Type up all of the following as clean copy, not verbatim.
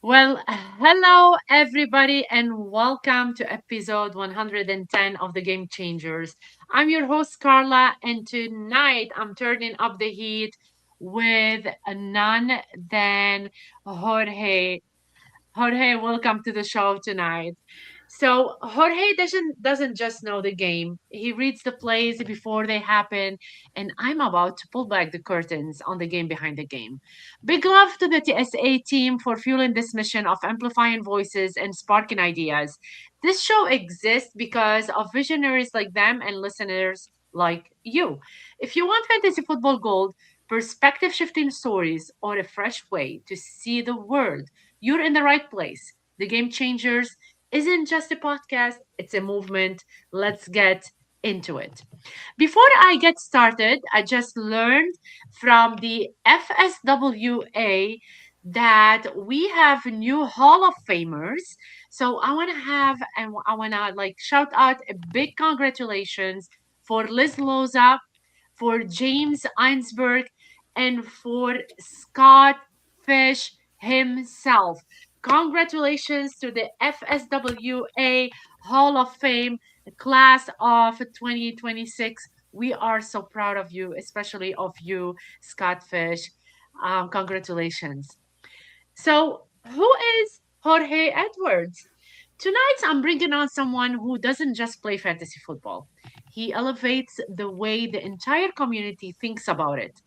Well, hello everybody, and welcome to episode 110 of the Game Changers. I'm your host Carla, and tonight I'm turning up the heat with none than Jorge. Jorge, welcome to the show tonight. So Jorge doesn't just know the game. He reads the plays before they happen, and I'm about to pull back the curtains on the game behind the game. Big love to the TSA team for fueling this mission of amplifying voices and sparking ideas. This show exists because of visionaries like them and listeners like you. If you want fantasy football gold, perspective shifting stories, or a fresh way to see the world, you're in the right place. The Game Changers isn't just a podcast, it's a movement. Let's get into it. Before I get started, I just learned from the FSWA that we have new Hall of Famers. So I want to have and I want to shout out a big congratulations for Liz Loza, for James Einsberg, and for Scott Fish himself. Congratulations to the FSWA Hall of Fame class of 2026. We are so proud of you, especially of you, Scott Fish. Congratulations. So, who is Jorge Edwards? Tonight, I'm bringing on someone who doesn't just play fantasy football. He elevates the way the entire community thinks about it.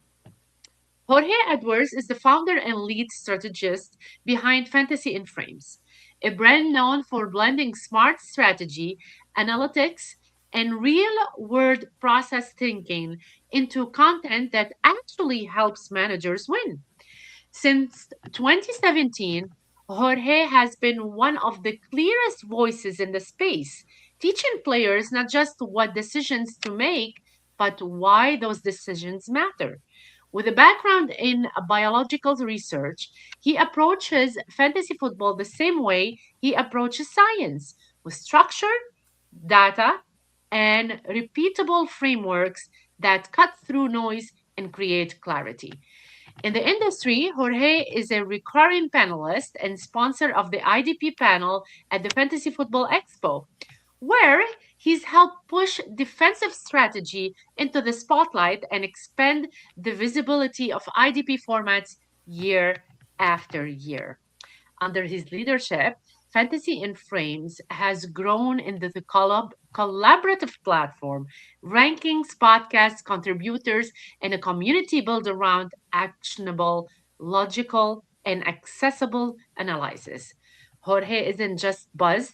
Jorge Edwards is the founder and lead strategist behind Fantasy in Frames, a brand known for blending smart strategy, analytics, and real world process thinking into content that actually helps managers win. Since 2017, Jorge has been one of the clearest voices in the space, teaching players not just what decisions to make, but why those decisions matter. With a background in biological research, he approaches fantasy football the same way he approaches science, with structure, data, and repeatable frameworks that cut through noise and create clarity. In the industry, Jorge is a recurring panelist and sponsor of the IDP panel at the Fantasy Football Expo, where he's helped push defensive strategy into the spotlight and expand the visibility of IDP formats year after year. Under his leadership, Fantasy in Frames has grown into the collaborative platform, rankings, podcasts, contributors, and a community built around actionable, logical, and accessible analysis. Jorge isn't just buzz,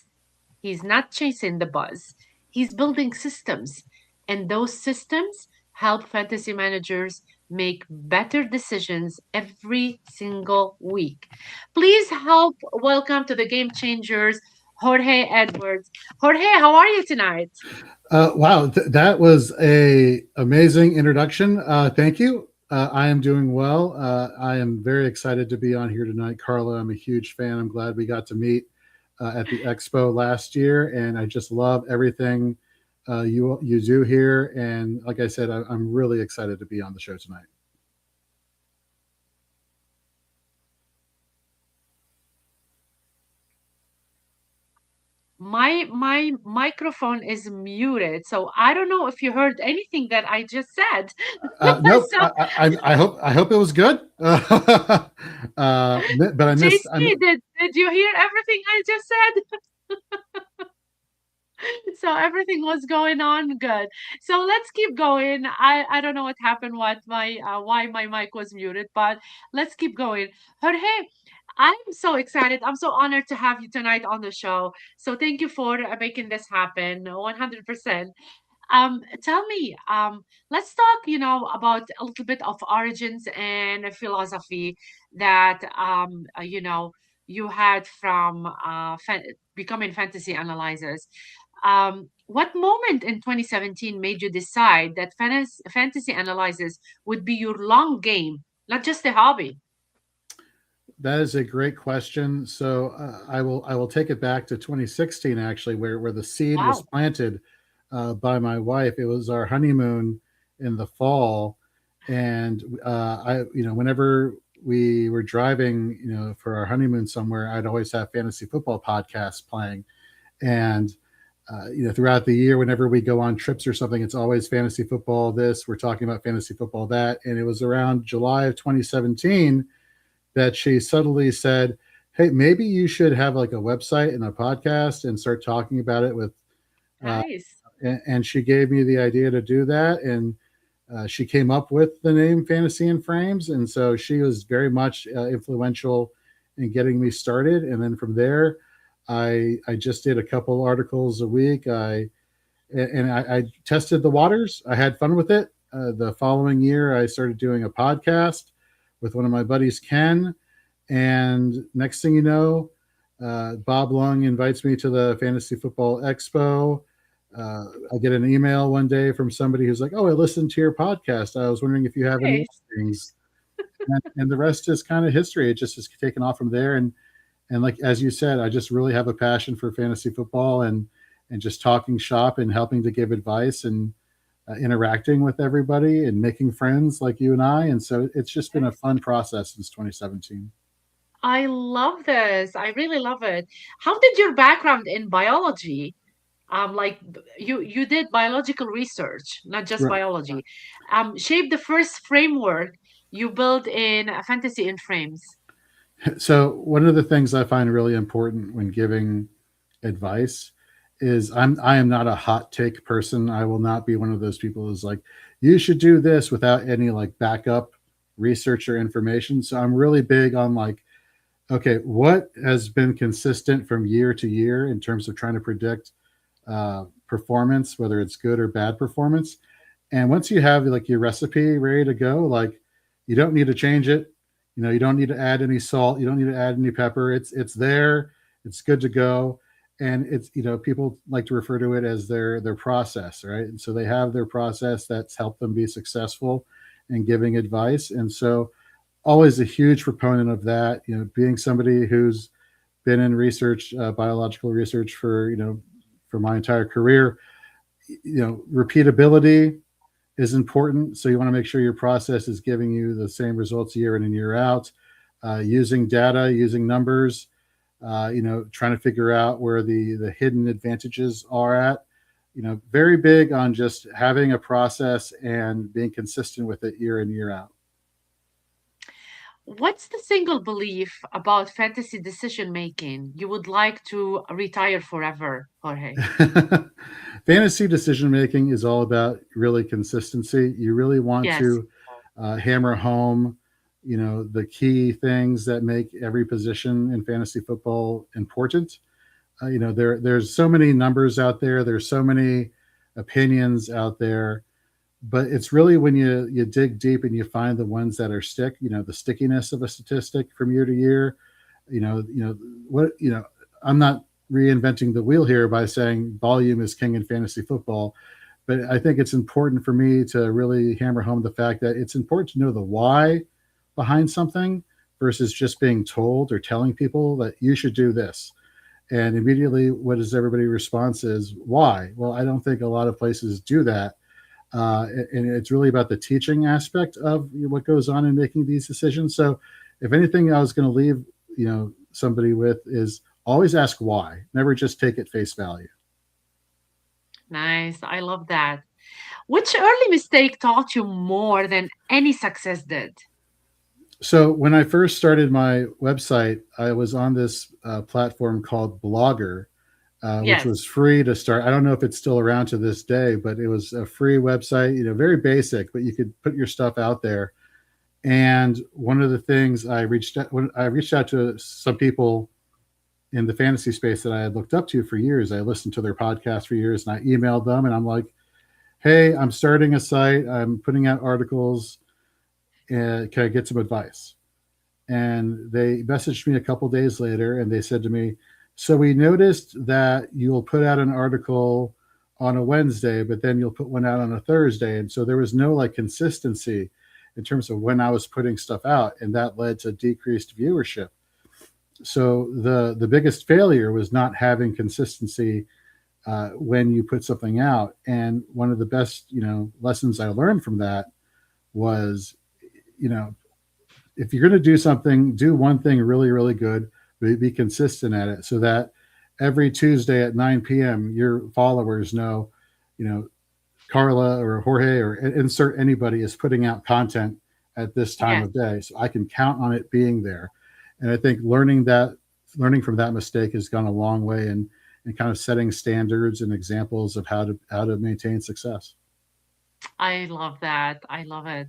he's not chasing the buzz, he's building systems, and those systems help fantasy managers make better decisions every single week. Please help welcome to the Game Changers, Jorge Edwards. Jorge, how are you tonight? Wow, that was a amazing introduction. Thank you. I am doing well. I am very excited to be on here tonight, Carla. I'm a huge fan. I'm glad we got to meet at the expo last year, and I just love everything you do here. And like I said, I'm really excited to be on the show tonight. My microphone is muted, so I don't know if you heard anything that I just said. Nope. So, I hope it was good. But I missed. JC, did you hear everything I just said? So everything was going on good. So let's keep going. I don't know what happened, what my why my mic was muted, but let's keep going. Jorge, I'm so excited. I'm so honored to have you tonight on the show. So thank you for making this happen. 100%. Tell me, let's talk, about a little bit of origins and philosophy that you had from becoming fantasy analyzers. What moment in 2017 made you decide that fantasy analysis would be your long game, not just a hobby? That is a great question. So I will take it back to 2016 actually, where the seed was Wow. planted by my wife. It was our honeymoon in the fall, and I whenever we were driving, for our honeymoon somewhere, I'd always have fantasy football podcasts playing. And throughout the year, whenever we go on trips or something, it's always fantasy football this, we're talking about fantasy football that. And it was around July of 2017 that she subtly said, hey, maybe you should have like a website and a podcast and start talking about it with, uh, Nice. and she gave me the idea to do that. And she came up with the name Fantasy and Frames. And so she was very much influential in getting me started. And then from there, I just did a couple articles a week. I tested the waters. I had fun with it. The following year, I started doing a podcast with one of my buddies, Ken. And next thing you know, Bob Lung invites me to the Fantasy Football Expo. I get an email one day from somebody who's like, "Oh, I listened to your podcast. I was wondering if you have any Nice. things." And the rest is kind of history. It just has taken off from there. And like as you said, I just really have a passion for fantasy football and just talking shop and helping to give advice and interacting with everybody and making friends like you and I. And so it's just been a Nice. fun process since 2017. I love this. I really love it. How did your background in biology, like you did biological research, not just Right. biology, shape the first framework you build in fantasy in frames? So one of the things I find really important when giving advice is I am not a hot take person. I will not be one of those people who's like, you should do this without any like backup research or information. So I'm really big on like, okay, what has been consistent from year to year in terms of trying to predict performance, whether it's good or bad performance. And once you have like your recipe ready to go, like you don't need to change it. You don't need to add any salt. You don't need to add any pepper. It's there. It's good to go. And it's people like to refer to it as their process, right? And so they have their process that's helped them be successful in giving advice. And so always a huge proponent of that. Being somebody who's been in research, biological research for my entire career. Repeatability is important. So you want to make sure your process is giving you the same results year in and year out. Using data, using numbers, trying to figure out where the hidden advantages are at. Very big on just having a process and being consistent with it year in, year out. What's the single belief about fantasy decision making you would like to retire forever, Jorge? Fantasy decision making is all about really consistency. You really want Yes. to hammer home, the key things that make every position in fantasy football important. There's so many numbers out there. There's so many opinions out there, but it's really when you dig deep and you find the ones that are stick. The stickiness of a statistic from year to year. What I'm not reinventing the wheel here by saying volume is king in fantasy football, but I think it's important for me to really hammer home the fact that it's important to know the why behind something versus just being told or telling people that you should do this. And immediately, what is everybody's response is why? Well, I don't think a lot of places do that. And it's really about the teaching aspect of what goes on in making these decisions. So, if anything, I was going to leave somebody with is always ask why. Never just take it face value. Nice. I love that. Which early mistake taught you more than any success did? So when I first started my website, I was on this platform called Blogger, which Yes. was free to start. I don't know if it's still around to this day, but it was a free website. Very basic, but you could put your stuff out there. And one of the things when I reached out to some people in the fantasy space that I had looked up to for years. I listened to their podcast for years, and I emailed them, and I'm like, "Hey, I'm starting a site. I'm putting out articles. And can I get some advice?" And they messaged me a couple days later, and they said to me, "So we noticed that you'll put out an article on a Wednesday, but then you'll put one out on a Thursday, and so there was no like consistency in terms of when I was putting stuff out, and that led to decreased viewership." So the biggest failure was not having consistency when you put something out. And one of the best lessons I learned from that was you know if you're going to do something, do one thing really, really good, be consistent at it so that every Tuesday at 9 p.m., your followers know, you know, Carla or Jorge or insert anybody is putting out content at this time Yes, of day. So I can count on it being there. And I think learning from that mistake has gone a long way in kind of setting standards and examples of how to maintain success. I love that. I love it.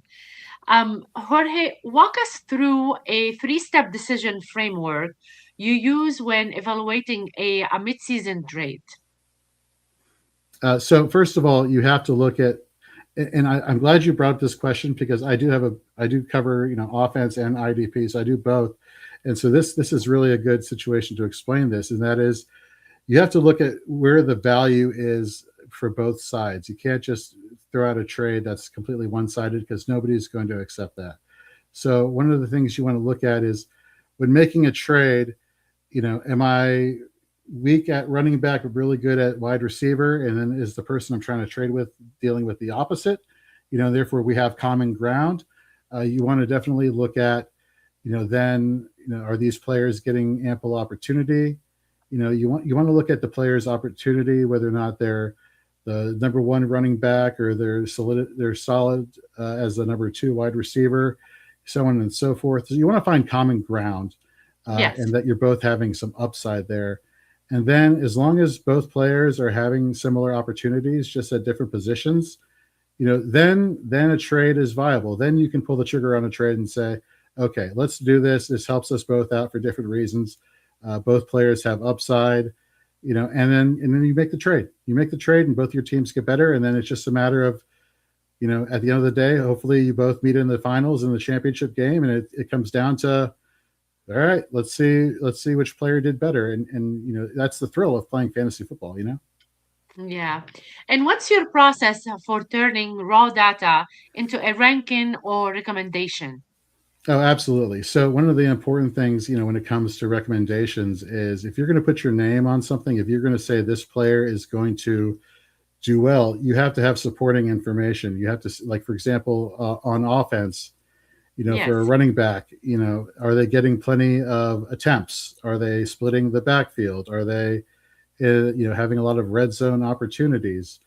Jorge, walk us through a three-step decision framework you use when evaluating a mid-season trade. So first of all, you have to look at, and I'm glad you brought up this question because I do cover offense and IDP, so I do both, and so this is really a good situation to explain this, and that is you have to look at where the value is for both sides. You can't just throw out a trade that's completely one sided because nobody's going to accept that. So one of the things you want to look at is when making a trade, am I weak at running back, but really good at wide receiver? And then is the person I'm trying to trade with dealing with the opposite? Therefore we have common ground. You want to definitely look at, then, are these players getting ample opportunity? You want to look at the players' opportunity, whether or not they're the number one running back or they're solid as the number two wide receiver, so on and so forth. So you want to find common ground, Yes, and that you're both having some upside there. And then as long as both players are having similar opportunities, just at different positions, then a trade is viable. Then you can pull the trigger on a trade and say, okay, let's do this. This helps us both out for different reasons. Both players have upside, and then you make the trade. You make the trade, and both your teams get better. And then it's just a matter of, at the end of the day, hopefully you both meet in the finals in the championship game, and it comes down to, all right, let's see which player did better, and that's the thrill of playing fantasy football. yeah. And what's your process for turning raw data into a ranking or recommendation? Oh, absolutely. So one of the important things, when it comes to recommendations is if you're going to put your name on something, if you're going to say this player is going to do well, you have to have supporting information. You have to, like, for example, on offense, for a Yes, running back, are they getting plenty of attempts? Are they splitting the backfield? Are they, having a lot of red zone opportunities?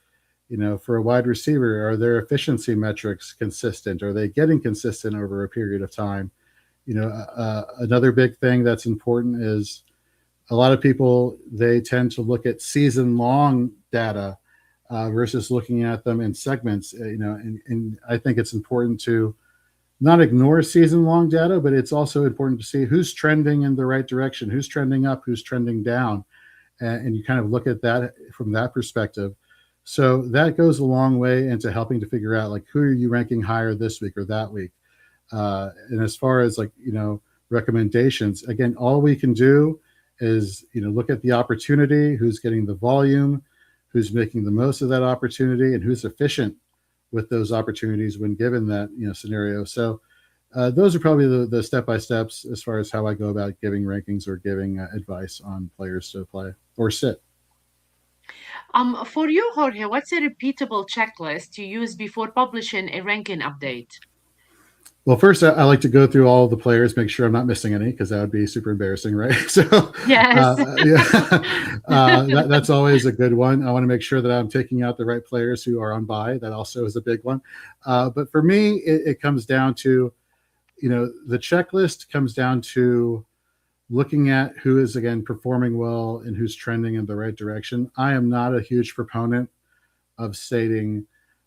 For a wide receiver, are their efficiency metrics consistent? Are they getting consistent over a period of time? Another big thing that's important is a lot of people, they tend to look at season long data versus looking at them in segments. And I think it's important to not ignore season long data, but it's also important to see who's trending in the right direction, who's trending up, who's trending down, and you kind of look at that from that perspective. So that goes a long way into helping to figure out, like, who are you ranking higher this week or that week. And as far as, like, recommendations, again, all we can do is look at the opportunity, who's getting the volume, who's making the most of that opportunity, and who's efficient with those opportunities when given that scenario. So those are probably the step by steps as far as how I go about giving rankings or giving advice on players to play or sit. For you, Jorge, what's a repeatable checklist you use before publishing a ranking update? Well, first, I like to go through all the players, make sure I'm not missing any, because that would be super embarrassing, right? So, Yes. yeah, that's always a good one. I want to make sure that I'm taking out the right players who are on bye. That also is a big one. But for me, it comes down to, the checklist comes down to looking at who is, again, performing well and who's trending in the right direction. I am not a huge proponent of stating,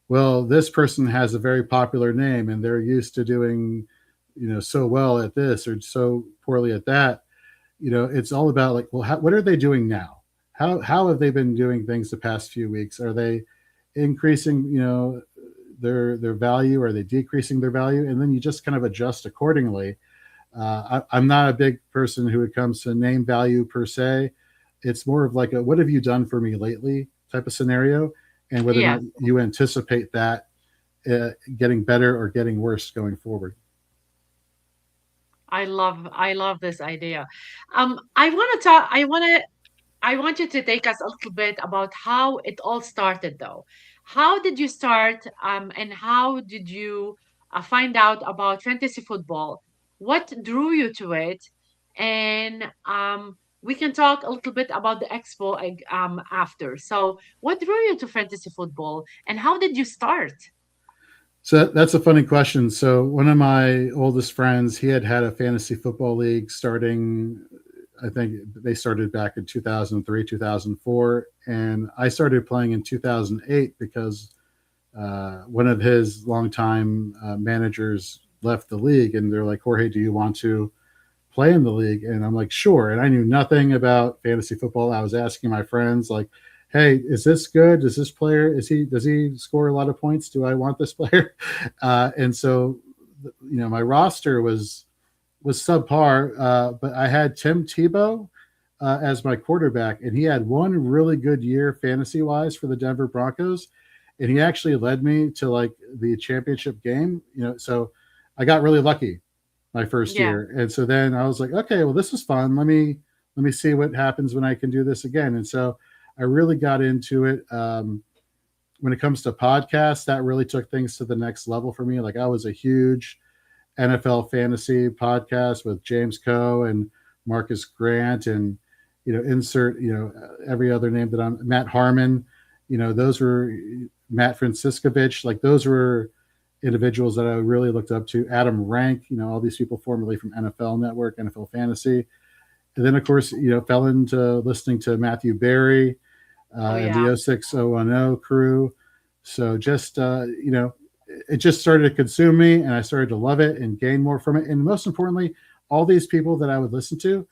well, this person has a very popular name and they're used to doing, so well at this or so poorly at that. It's all about, like, well, what are they doing now? How have they been doing things the past few weeks? Are they increasing, their value? Are they decreasing their value? And then you just kind of adjust accordingly. I'm not a big person who it comes to name value per se. It's more of like a what have you done for me lately type of scenario, and whether or not Yes. you anticipate that getting better or getting worse going forward. I love this idea. I want to talk. I want you to take us a little bit about how it all started, though. How did you start? And how did you find out about fantasy football? what drew you to it, and we can talk a little bit about the expo after. So, what drew you to fantasy football, and how did you start? So that's a funny question. So one of my oldest friends, he had a fantasy football league starting. I think they started back in 2003, 2004, and I started playing in 2008 because one of his longtime managers left the league, and they're like, Jorge, do you want to play in the league? And I'm like, sure. And I knew nothing about fantasy football. I was asking my friends, like, hey, is this good? Does this player, does he score a lot of points? Do I want this player? And so, my roster was subpar, but I had Tim Tebow as my quarterback, and he had one really good year fantasy wise for the Denver Broncos, and he actually led me to like the championship game. So I got really lucky my first Yeah. year, and so then I was like, okay, well, this is fun. Let me see what happens when I can do this again. And so I really got into it. When it comes to podcasts, that really took things to the next level for me. Like I was a huge NFL fantasy podcast with James Coe and Marcus Grant and insert every other name that I'm Matt Harmon. Those were Matt Franciscovich. Like those were individuals that I really looked up to. Adam Rank, all these people formerly from NFL Network, NFL Fantasy. And then, of course, fell into listening to Matthew Berry Oh and the yeah. 06010 crew. So just, it just started to consume me and I started to love it and gain more from it. And most importantly, all these people that I would listen to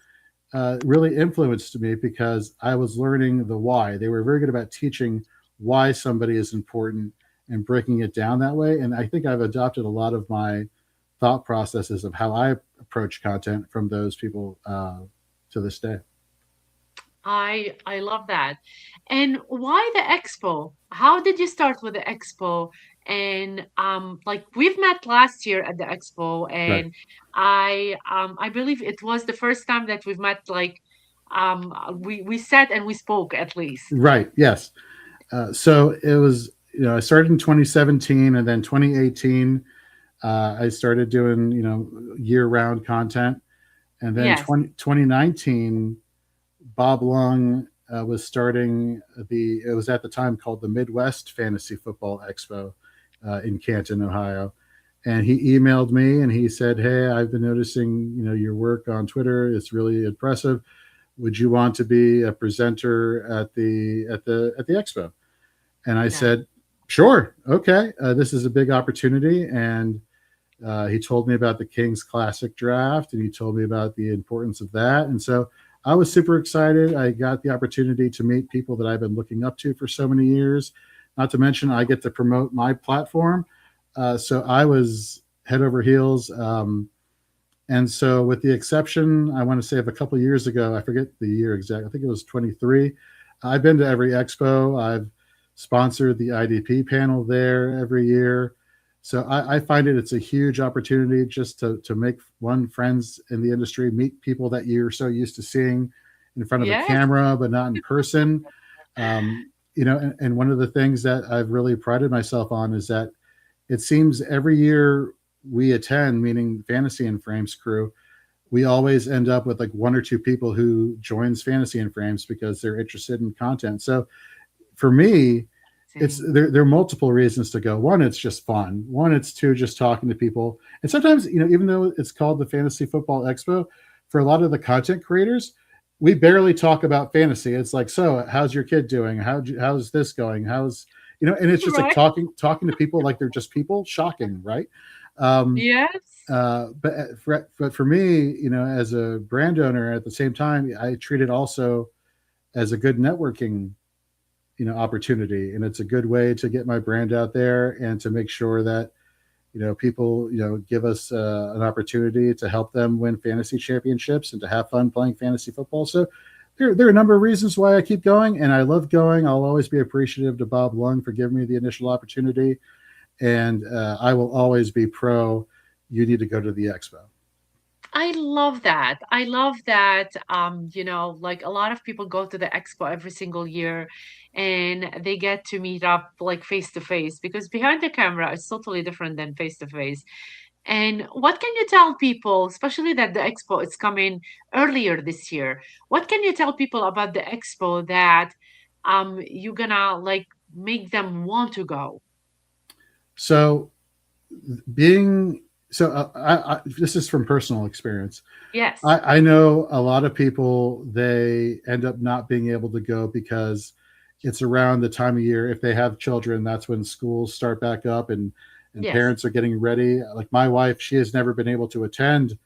really influenced me because I was learning the why. They were very good about teaching why somebody is important and breaking it down that way. And I think I've adopted a lot of my thought processes of how I approach content from those people to this day. I love that. And why the expo? How did you start with the expo? And like we've met last year at the expo, Right. and I believe it was the first time that we've met. Like we sat and we spoke at least. Right. Yes. So it was, I started in 2017 and then 2018, I started doing, year round content. And then Yes. 2019, Bob Lung was starting it was at the time called the Midwest Fantasy Football Expo in Canton, Ohio. And he emailed me and he said, hey, I've been noticing, your work on Twitter. It's really impressive. Would you want to be a presenter at the expo? And I Yeah. said, sure, okay. This is a big opportunity. And he told me about the Kings Classic draft and he told me about the importance of that. And so I was super excited. I got the opportunity to meet people that I've been looking up to for so many years. Not to mention, I get to promote my platform. So I was head over heels. And so, with the exception, I want to say of a couple of years ago, I forget the year exactly, I think it was 23. I've been to every expo. I've sponsored the IDP panel there every year. So I find it's a huge opportunity just to make one friends in the industry, meet people that you're so used to seeing in front of a Yes. camera, but not in person. Um, and one of the things that I've really prided myself on is that it seems every year we attend, meaning Fantasy and Frames crew, we always end up with like one or two people who joins Fantasy and Frames because they're interested in content. So for me, it's Same. there are multiple reasons to go. One, it's just fun. One, it's two, just talking to people. And sometimes, even though it's called the Fantasy Football Expo, for a lot of the content creators, we barely talk about fantasy. It's like, so how's your kid doing? How's this going? And it's just like Right. talking to people like they're just people. Shocking, right? Um, Yes. but for me, as a brand owner, at the same time, I treat it also as a good networking opportunity, and it's a good way to get my brand out there and to make sure that people give us an opportunity to help them win fantasy championships and to have fun playing fantasy football. So there are a number of reasons why I keep going, and I love going. I'll always be appreciative to Bob Lung for giving me the initial opportunity, and I will always be pro. You need to go to the expo. I love that. I love that. Like a lot of people go to the expo every single year and they get to meet up like face to face because behind the camera is totally different than face to face. And what can you tell people, especially that the expo is coming earlier this year? What can you tell people about the expo that you're gonna like make them want to go? So being this is from personal experience. Yes, I know a lot of people, they end up not being able to go because it's around the time of year. If they have children, that's when schools start back up, and yes, parents are getting ready. Like my wife, she has never been able to attend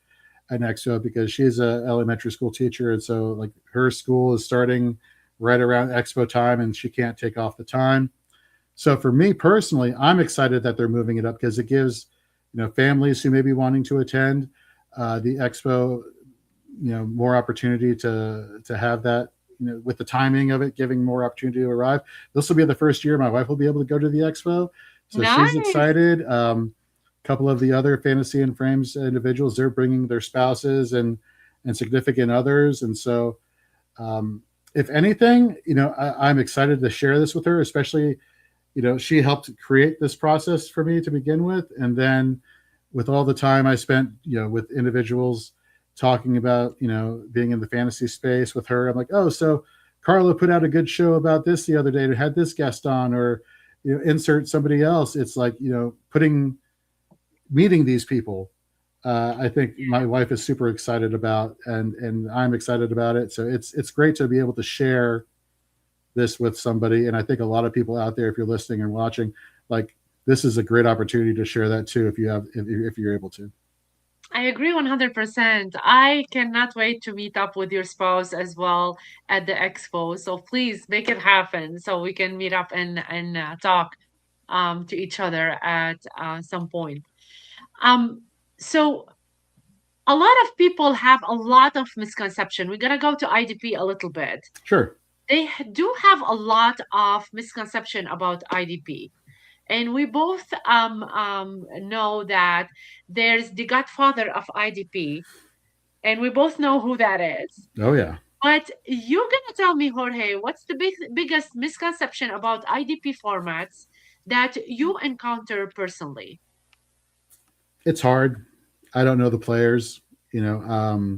an expo because she's a elementary school teacher, and so like her school is starting right around expo time, and she can't take off the time. So for me personally, I'm excited that they're moving it up because it gives, families who may be wanting to attend the expo, more opportunity to have that. With the timing of it, giving more opportunity to arrive. This will be the first year my wife will be able to go to the expo, so she's nice. excited. A couple of the other fantasy and frames individuals, they're bringing their spouses and significant others, and so um, if anything, I'm excited to share this with her, especially she helped create this process for me to begin with, and then with all the time I spent with individuals talking about being in the fantasy space with her, I'm like, oh, so Carla put out a good show about this the other day and had this guest on, or insert somebody else. It's like putting meeting these people. I think my wife is super excited about, and I'm excited about it. So it's great to be able to share this with somebody. And I think a lot of people out there, if you're listening and watching, like this is a great opportunity to share that too, if you're able to. I agree 100%. I cannot wait to meet up with your spouse as well at the expo. So please make it happen so we can meet up and talk to each other at some point. Um, so a lot of people have a lot of misconception. We're gonna go to IDP a little bit. Sure. Do have a lot of misconception about IDP. And we both know that there's the godfather of IDP, and we both know who that is. Oh yeah. But you're gonna tell me, Jorge, what's the biggest misconception about IDP formats that you encounter personally? It's hard. I don't know the players. A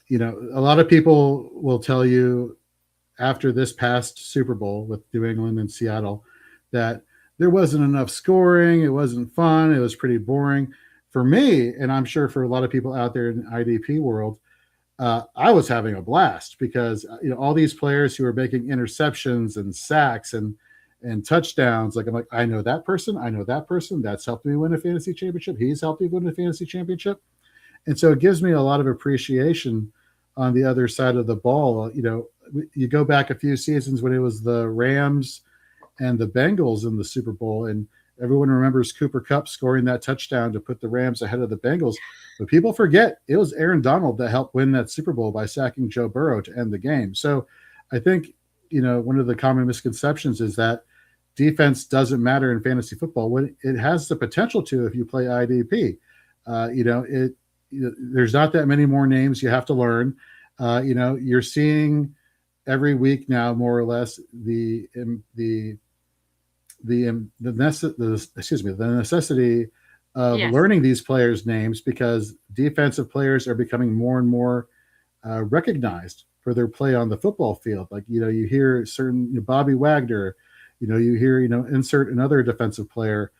lot of people will tell you after this past Super Bowl with New England and Seattle that there wasn't enough scoring, it wasn't fun, it was pretty boring. For me, and I'm sure for a lot of people out there in the IDP world, I was having a blast because all these players who are making interceptions and sacks and touchdowns. Like I'm like, I know that person, I know that person. That's helped me win a fantasy championship. He's helped me win a fantasy championship, and so it gives me a lot of appreciation on the other side of the ball. You go back a few seasons when it was the Rams and the Bengals in the Super Bowl, and everyone remembers Cooper Kupp scoring that touchdown to put the Rams ahead of the Bengals. But people forget it was Aaron Donald that helped win that Super Bowl by sacking Joe Burrow to end the game. So I think, one of the common misconceptions is that defense doesn't matter in fantasy football. When it has the potential to if you play IDP. There's not that many more names you have to learn. You're seeing every week now, more or less, the necessity of Yes, learning these players' names because defensive players are becoming more and more recognized for their play on the football field. Like you hear certain Bobby Wagner, you hear insert another defensive player.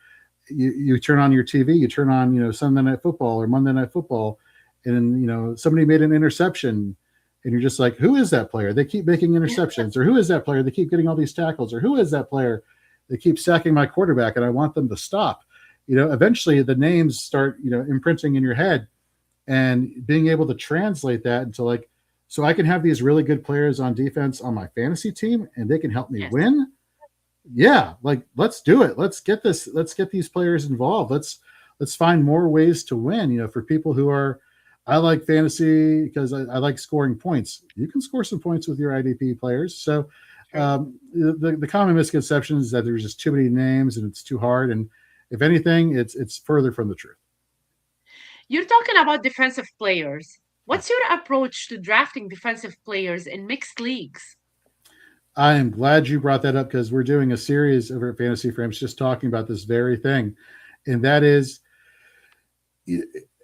You turn on your TV, you turn on Sunday Night Football or Monday Night Football, and somebody made an interception, and you're just like, who is that player? They keep making interceptions, or who is that player? They keep getting all these tackles, or who is that player? They keep sacking my quarterback, and I want them to stop. Eventually the names start imprinting in your head, and being able to translate that into like, so I can have these really good players on defense on my fantasy team, and they can help me yes. win. Yeah, like let's do it. Let's get these players involved. Let's find more ways to win. For people who are, I like fantasy because I like scoring points. You can score some points with your IDP players. So True. the common misconception is that there's just too many names and it's too hard, and if anything, it's further from the truth. You're talking about defensive players. What's your approach to drafting defensive players in mixed leagues? I am glad you brought that up because we're doing a series over at Fantasy Frames just talking about this very thing, and that is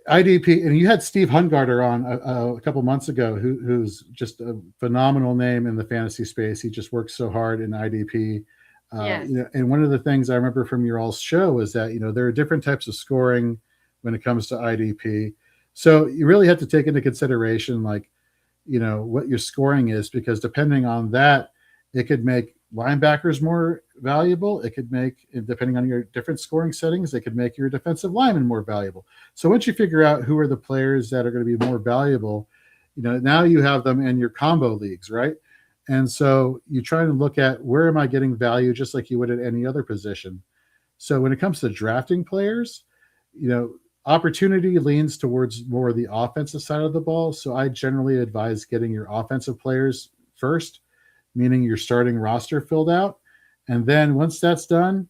IDP, and you had Steve Hungarter on a couple months ago, who's just a phenomenal name in the fantasy space. He just works so hard in IDP. Yes. And one of the things I remember from your all's show was that there are different types of scoring when it comes to IDP. So you really have to take into consideration like what your scoring is, because depending on that, it could make linebackers more valuable. It could make, depending on your different scoring settings, it could make your defensive lineman more valuable. So once you figure out who are the players that are going to be more valuable, now you have them in your combo leagues, right? And so you try to look at, where am I getting value, just like you would at any other position. So when it comes to drafting players, you know, opportunity leans towards more the offensive side of the ball. So I generally advise getting your offensive players first, meaning your starting roster filled out. And then once that's done,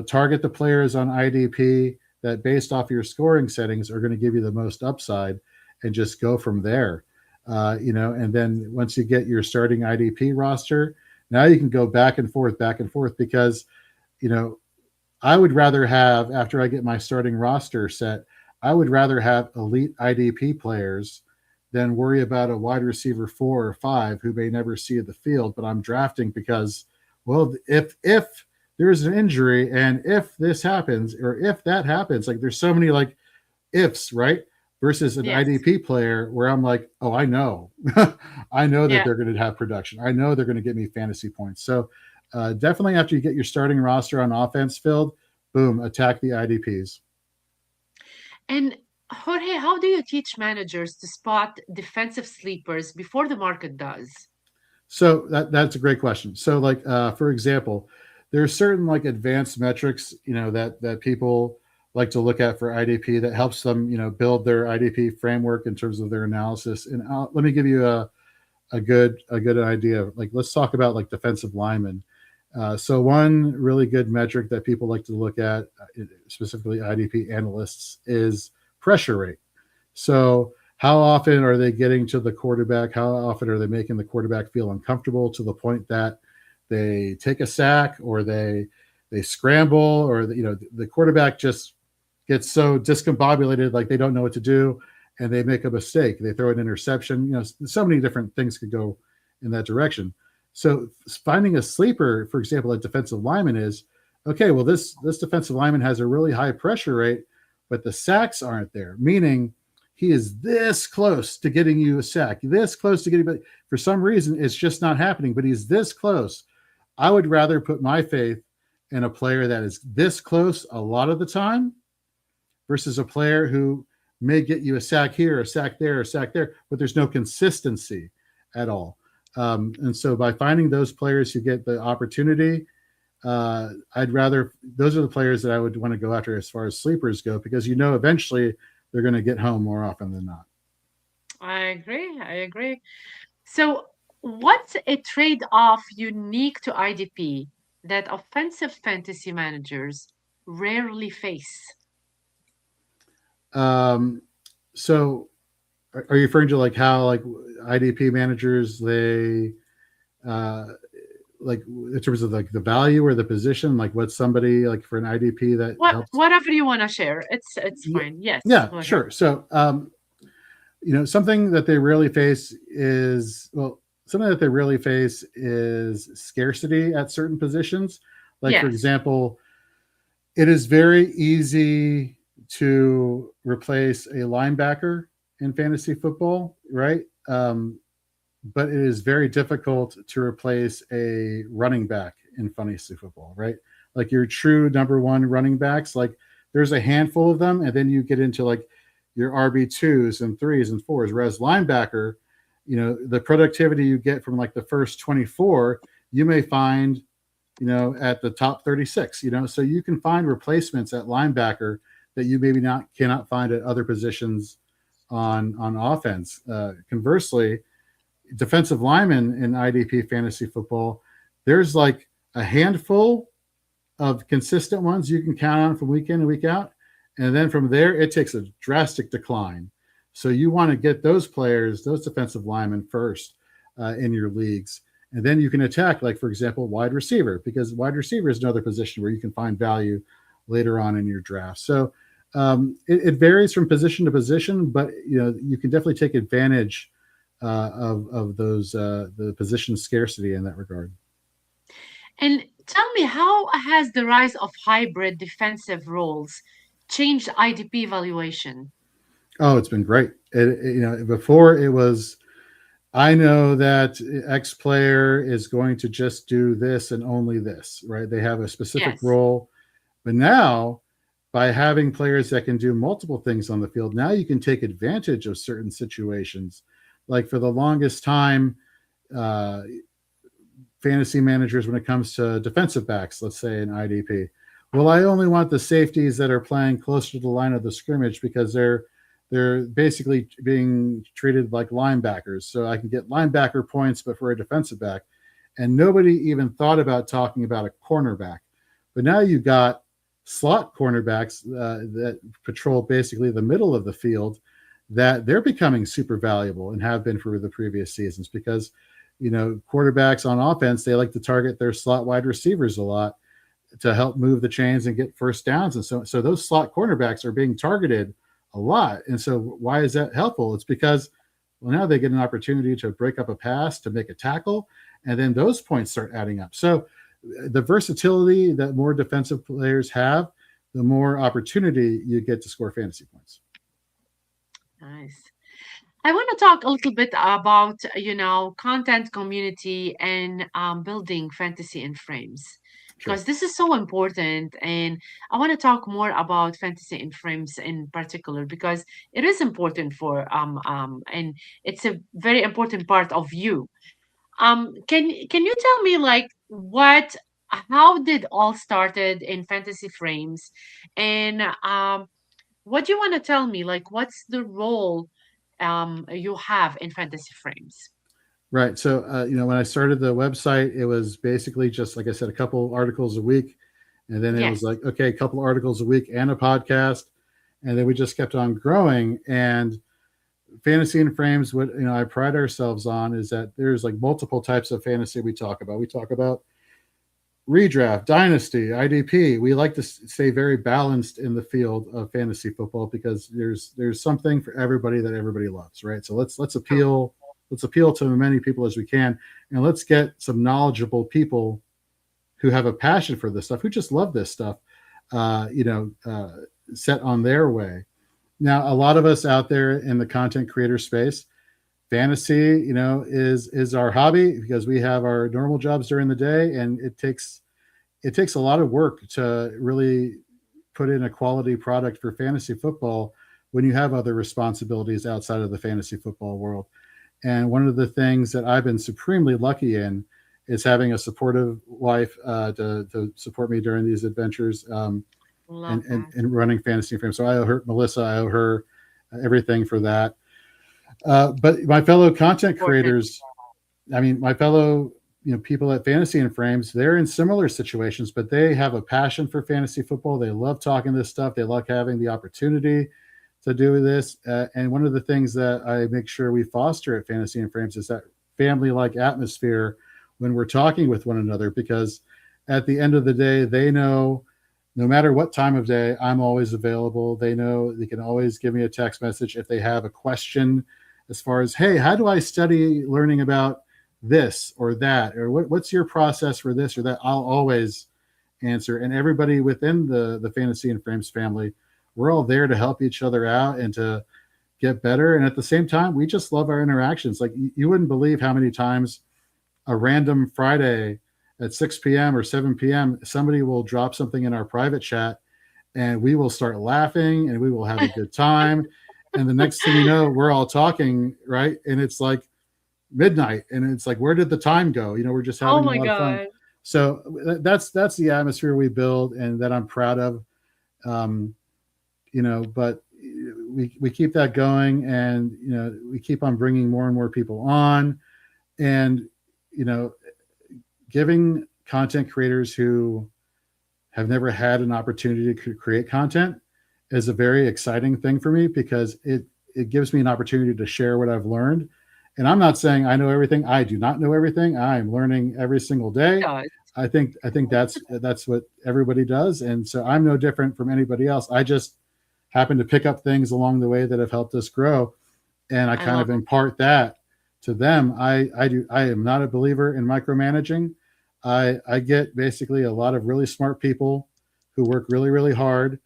target the players on IDP that, based off your scoring settings, are going to give you the most upside, and just go from there. And then once you get your starting IDP roster, now you can go back and forth, because, you know, I would rather have, after I get my starting roster set, I would rather have elite IDP players than worry about a wide receiver 4 or 5 who may never see the field, but I'm drafting because, well, if there's an injury, and if this happens, or if that happens, like, there's so many like ifs, right? Versus an Yes. IDP player where I'm like, oh, I know, I know that Yeah. they're going to have production. I know they're going to get me fantasy points. So definitely, after you get your starting roster on offense filled, boom, attack the IDPs. And Jorge, how do you teach managers to spot defensive sleepers before the market does? So that's a great question. So, like, for example, there's certain like advanced metrics, that people like to look at for IDP, that helps them, build their IDP framework in terms of their analysis. And let me give you a good idea. Like, let's talk about like defensive linemen. So one really good metric that people like to look at, specifically IDP analysts, is pressure rate. So how often are they getting to the quarterback? How often are they making the quarterback feel uncomfortable to the point that they take a sack, or they scramble, or the quarterback just gets so discombobulated, like they don't know what to do, and they make a mistake. They throw an interception. So many different things could go in that direction. So finding a sleeper, for example, a defensive lineman, is okay. Well, this defensive lineman has a really high pressure rate, but the sacks aren't there. Meaning, he is this close to getting you a sack, this close to getting, but for some reason it's just not happening. But he's this close. I would rather put my faith in a player that is this close a lot of the time, versus a player who may get you a sack here, a sack there, a sack there, but there's no consistency at all. And so by finding those players who get the opportunity, I'd rather, those are the players that I would want to go after as far as sleepers go, because eventually they're going to get home more often than not. I agree. I agree. So, what's a trade off unique to IDP that offensive fantasy managers rarely face? Um, so are you referring to like how like IDP managers, they uh, like, in terms of like the value or the position, like what somebody like for an IDP that helps? Whatever you want to share, it's Yeah, fine. Yes, yeah, go ahead. sure. So something that they really face is, well, something that they really face is scarcity at certain positions. Like, for Yes. example, it is very easy to replace a linebacker in fantasy football, right? But it is very difficult to replace a running back in fantasy football, right? Like your true number one running backs, like there's a handful of them, and then you get into like your RB2s and threes and fours. Whereas linebacker, the productivity you get from like the first 24, you may find, at the top 36, so you can find replacements at linebacker that you maybe not cannot find at other positions on offense. Conversely, defensive linemen in IDP fantasy football, there's like a handful of consistent ones you can count on from week in and week out. And then from there, it takes a drastic decline. So you want to get those players, those defensive linemen first in your leagues. And then you can attack, like, for example, wide receiver, because wide receiver is another position where you can find value later on in your draft. So It varies from position to position, but you can definitely take advantage of those the position scarcity in that regard. And tell me, how has the rise of hybrid defensive roles changed IDP valuation? Oh, it's been great. Before it was, I know that X player is going to just do this and only this, right? They have a specific Yes, role. But now, by having players that can do multiple things on the field, now you can take advantage of certain situations. Like for the longest time, uh, fantasy managers, when it comes to defensive backs, let's say in IDP, well, I only want the safeties that are playing closer to the line of the scrimmage because they're basically being treated like linebackers. So I can get linebacker points, but for a defensive back. And nobody even thought about talking about a cornerback. But now you've got slot cornerbacks that patrol basically the middle of the field, that they're becoming super valuable and have been for the previous seasons because quarterbacks on offense, they like to target their slot wide receivers a lot to help move the chains and get first downs. And so those slot cornerbacks are being targeted a lot. And so why is that helpful? It's because, well, now they get an opportunity to break up a pass, to make a tackle, and then those points start adding up. So the versatility that more defensive players have, the more opportunity you get to score fantasy points. nice. I want to talk a little bit about, content community and building fantasy in frames Sure. because this is so important. And I want to talk more about fantasy in frames in particular because it is important and it's a very important part of you. Can you tell me like how did all started in fantasy frames, and what do you want to tell me? Like, what's the role you have in fantasy frames? Right. So, when I started the website, it was basically just, like I said, a couple articles a week. And then it was Yes, like, okay, a couple articles a week and a podcast. And then we just kept on growing. And fantasy and frames, what, I pride ourselves on is that there's like multiple types of fantasy we talk about. We talk about redraft, dynasty, IDP. We like to stay very balanced in the field of fantasy football because there's something for everybody that everybody loves, right? So true. let's appeal to as many people as we can, and let's get some knowledgeable people who have a passion for this stuff, who just love this stuff, uh, you know, uh, set on their way. Now, a lot of us out there in the content creator space, fantasy, is our hobby because we have our normal jobs during the day, and it takes a lot of work to really put in a quality product for fantasy football when you have other responsibilities outside of the fantasy football world. And one of the things that I've been supremely lucky in is having a supportive wife to support me during these adventures, and, Love and, that. and running fantasy frames. So I owe her, Melissa, I owe her everything for that. But my fellow content Important. creators, I mean, my fellow people at Fantasy and Frames, they're in similar situations, but they have a passion for fantasy football. They love talking this stuff. They love having the opportunity to do this. And one of the things that I make sure we foster at Fantasy and Frames is that family-like atmosphere when we're talking with one another, because at the end of the day, they know no matter what time of day, I'm always available. They know they can always give me a text message if they have a question as far as, hey, how do I study learning about this or that, or what's your process for this or that? I'll always answer. And everybody within the Fantasy and Frames family, we're all there to help each other out and to get better. And at the same time, we just love our interactions. Like you wouldn't believe how many times a random Friday at 6 p.m. or 7 p.m., somebody will drop something in our private chat and we will start laughing and we will have a good time. And the next thing you know, we're all talking, right? And it's like midnight and it's like, where did the time go? We're just Oh having a my lot of fun. God. So that's the atmosphere we build and that I'm proud of. Um, but we keep that going, and we keep on bringing more and more people on, and you know giving content creators who have never had an opportunity to create content is a very exciting thing for me because it gives me an opportunity to share what I've learned. And I'm not saying I know everything. I do not know everything. I'm learning every single day. God. I think that's what everybody does, and so I'm no different from anybody else. I just happen to pick up things along the way that have helped us grow, and I I kind love of it. impart that to them. I am not a believer in micromanaging. I get basically a lot of really smart people who work really really hard.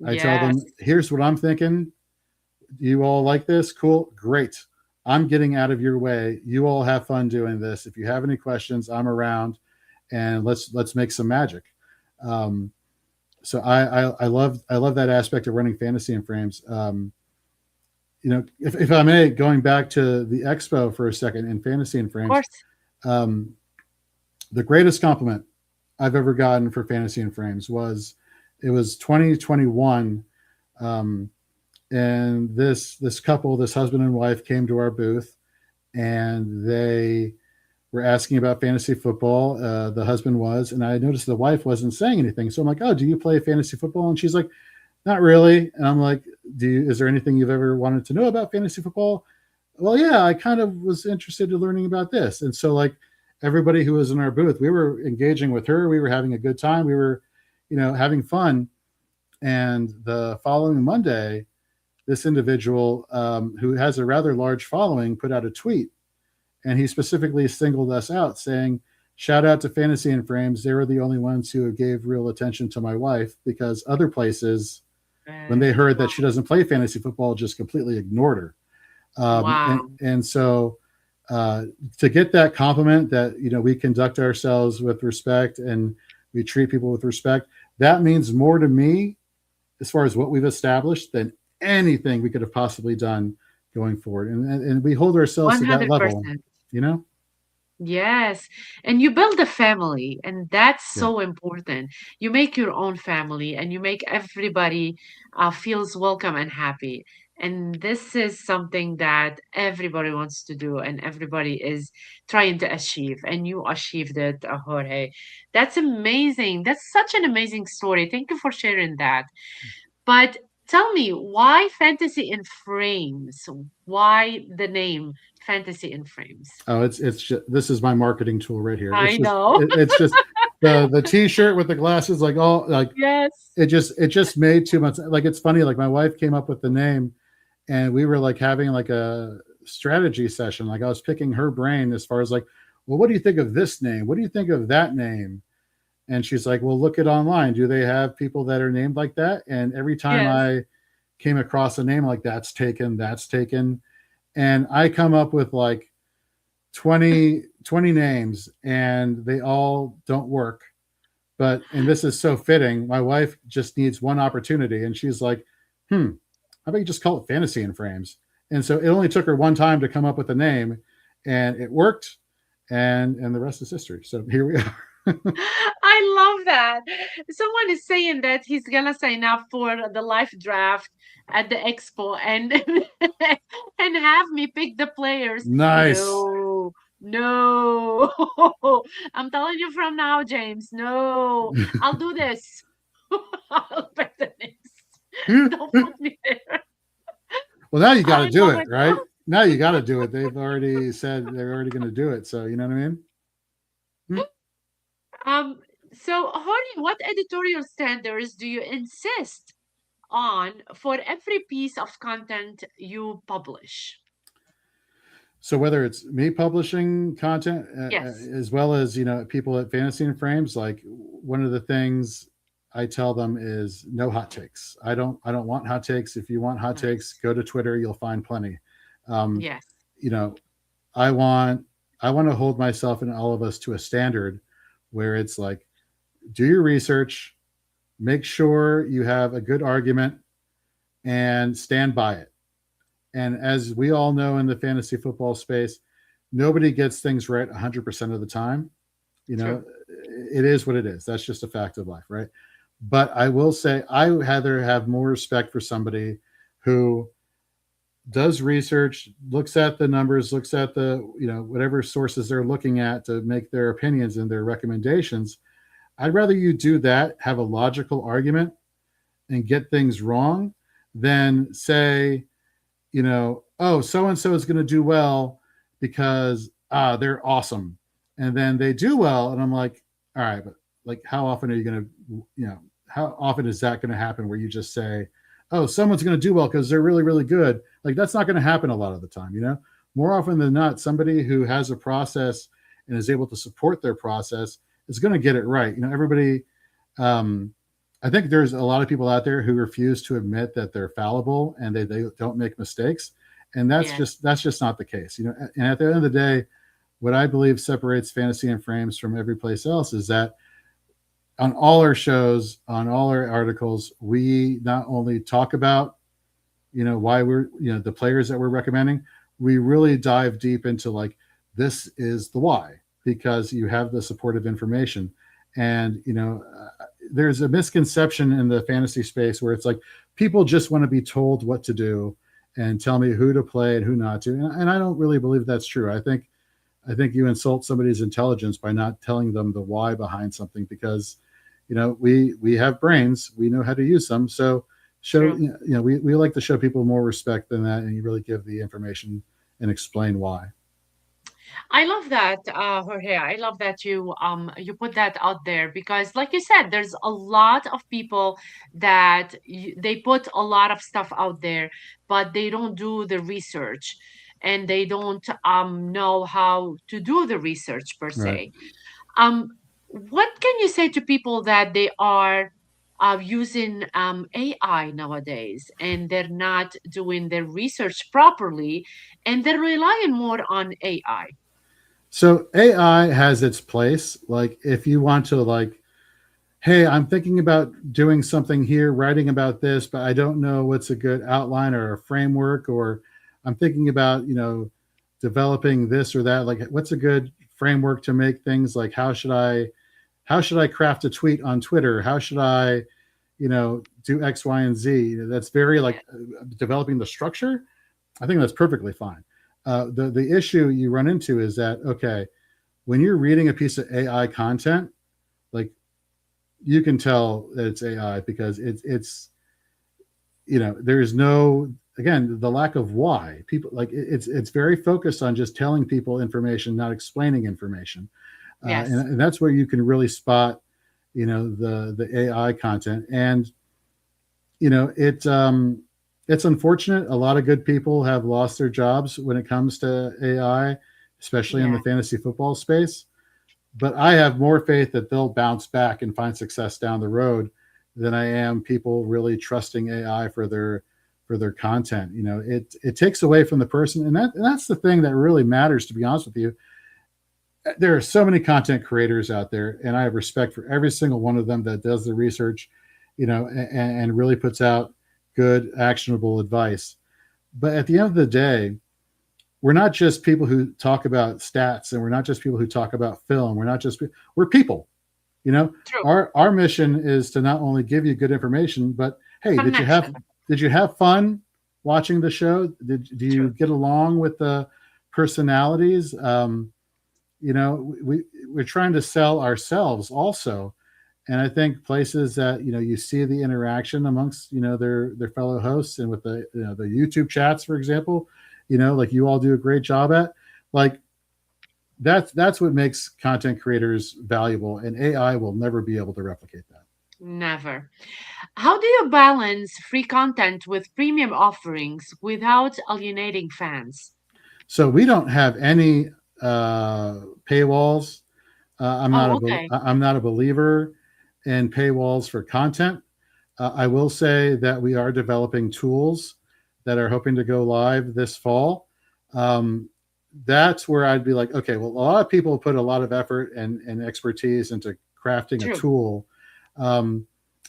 I tell Yes, them, here's what I'm thinking. You all like this? Cool, great. I'm getting out of your way. You all have fun doing this. If you have any questions, I'm around, and let's make some magic. Um, so I love that aspect of running fantasy and frames. If I may, going back to the expo for a second in fantasy and of frames, course. um, the greatest compliment I've ever gotten for fantasy and frames was it was 2021, um, and this couple, this husband and wife, came to our booth, and they were asking about fantasy football. The husband was, and I noticed the wife wasn't saying anything. So I'm like, "Oh, do you play fantasy football?" And she's like, "Not really." And I'm like, Is there anything you've ever wanted to know about fantasy football?" Well, yeah, I kind of was interested in learning about this. And so, like, everybody who was in our booth, we were engaging with her. We were having a good time. We were, having fun. And the following Monday, this individual, who has a rather large following, put out a tweet, and he specifically singled us out, saying, "Shout out to Fantasy and Frames. They were the only ones who gave real attention to my wife, because other places, when they heard that Wow. she doesn't play fantasy football, just completely ignored her." And, Wow. and so uh, to get that compliment that we conduct ourselves with respect and we treat people with respect, that means more to me as far as what we've established than anything we could have possibly done going forward. And we hold ourselves to that level, 100%. you know? Yes. And you build a family, and that's Yeah. so important. You make your own family and you make everybody feels welcome and happy. And this is something that everybody wants to do and everybody is trying to achieve. And you achieved it, Jorge. That's amazing. That's such an amazing story. Thank you for sharing that. But tell me, why fantasy in frames? Why the name fantasy in frames? Oh, it's just, this is my marketing tool right here. I know. It's just the t-shirt with the glasses, like, all like, Yes. it just made too much. Like, it's funny, like, my wife came up with the name, and we were like having like a strategy session. Like, I was picking her brain as far as like, well, what do you think of this name? What do you think of that name? And she's like, well, look it online. Do they have people that are named like that? And every time Yes. I came across a name like that's taken. And I come up with like 20 names, and they all don't work. And this is so fitting. My wife just needs one opportunity, and she's like, how about you just call it Fantasy and Frames? And so it only took her one time to come up with a name, and it worked, and the rest is history. So here we are. I love that. Someone is saying that he's gonna sign up for the live draft at the expo and and have me pick the players. Nice. No, no. I'm telling you from now, James. No, I'll do this. I'll pick the names. Don't Well, put me there. now you got to I do love it, it. right? Now you got to do it. They've already said they're already going to do it. So, you know what I mean? Um, so, Jorge, what editorial standards do you insist on for every piece of content you publish? So whether it's me publishing content, Yes, as well as people at Fantasy and Frames, like, one of the things I tell them is no hot takes. I don't want hot takes. If you want hot takes, nice. go to Twitter. You'll find plenty. Um, Yes, you know, I want I want to hold myself and all of us to a standard where it's like, do your research, make sure you have a good argument, and stand by it. And as we all know in the fantasy football space, nobody gets things right 100% of the time. You true. know, it is what it is. That's just a fact of life, right? But I will say, I rather have more respect for somebody who does research, looks at the numbers, looks at the, whatever sources they're looking at to make their opinions and their recommendations. I'd rather you do that, have a logical argument, and get things wrong than say, oh, so and so is going to do well because they're awesome, and then they do well, and I'm like, all right, but like, how often are you going to, how often is that going to happen where you just say, oh, someone's going to do well because they're really, really good. Like that's not going to happen a lot of the time, you know? More often than not, somebody who has a process and is able to support their process is going to get it right. You know, everybody, um, I think there's a lot of people out there who refuse to admit that they're fallible and they don't make mistakes. And Yes, that's just not the case. You know, and at the end of the day, what I believe separates Fantasy and Frames from every place else is that on all our shows, on all our articles, we not only talk about, you know, why we're, you know, the players that we're recommending, we really dive deep into like, this is the why, because you have the supportive information. And, you know, there's a misconception in the fantasy space where it's like people just want to be told what to do and tell me who to play and who not to. And I don't really believe that's true. I think you insult somebody's intelligence by not telling them the why behind something because, you know, we have brains, we know how to use them. So show, true. you know, we like to show people more respect than that, and you really give the information and explain why. I love that, Jorge. I love that you put that out there because, like you said, there's a lot of people that they put a lot of stuff out there, but they don't do the research, and they don't know how to do the research per Right. se. What can you say to people that they are using AI nowadays and they're not doing their research properly, and they're relying more on AI? So AI has its place. Like if you want to like, hey, I'm thinking about doing something here, writing about this, but I don't know what's a good outline or a framework, or I'm thinking about, you know, developing this or that. Like, what's a good framework to make things like how should I craft a tweet on Twitter? How should I, you know, do X, Y, and Z? That's very like Yeah. developing the structure. I think that's perfectly fine. The issue you run into is that okay, when you're reading a piece of AI content, like you can tell that it's AI because it's you know there's no again the lack of why people like it's very focused on just telling people information, not explaining information, Yes. and that's where you can really spot you know the AI content and you know it's unfortunate a lot of good people have lost their jobs when it comes to AI, especially in the Yeah. fantasy football space, but I have more faith that they'll bounce back and find success down the road than I am people really trusting AI for their content. You know, it takes away from the person, and that's the thing that really matters. To be honest with you, there are so many content creators out there, and I have respect for every single one of them that does the research, you know, and really puts out good actionable advice. But at the end of the day, we're not just people who talk about stats, and we're not just people who talk about film. We're not just we're people. You know, True. our mission is to not only give you good information, but hey, Connection. did you have fun watching the show? Do you True. get along with the personalities? You know, we're trying to sell ourselves also, and I think places that you know you see the interaction amongst you know their fellow hosts and with the you know the YouTube chats, for example, you know, like you all do a great job at, like that's what makes content creators valuable, and AI will never be able to replicate that. Never. How do you balance free content with premium offerings without alienating fans? So we don't have any uh, paywalls. Oh, okay. I'm not a believer in paywalls for content. I will say that we are developing tools that are hoping to go live this fall. Um, that's where I'd be like, okay, well, a lot of people put a lot of effort and expertise into crafting a True. tool. Um,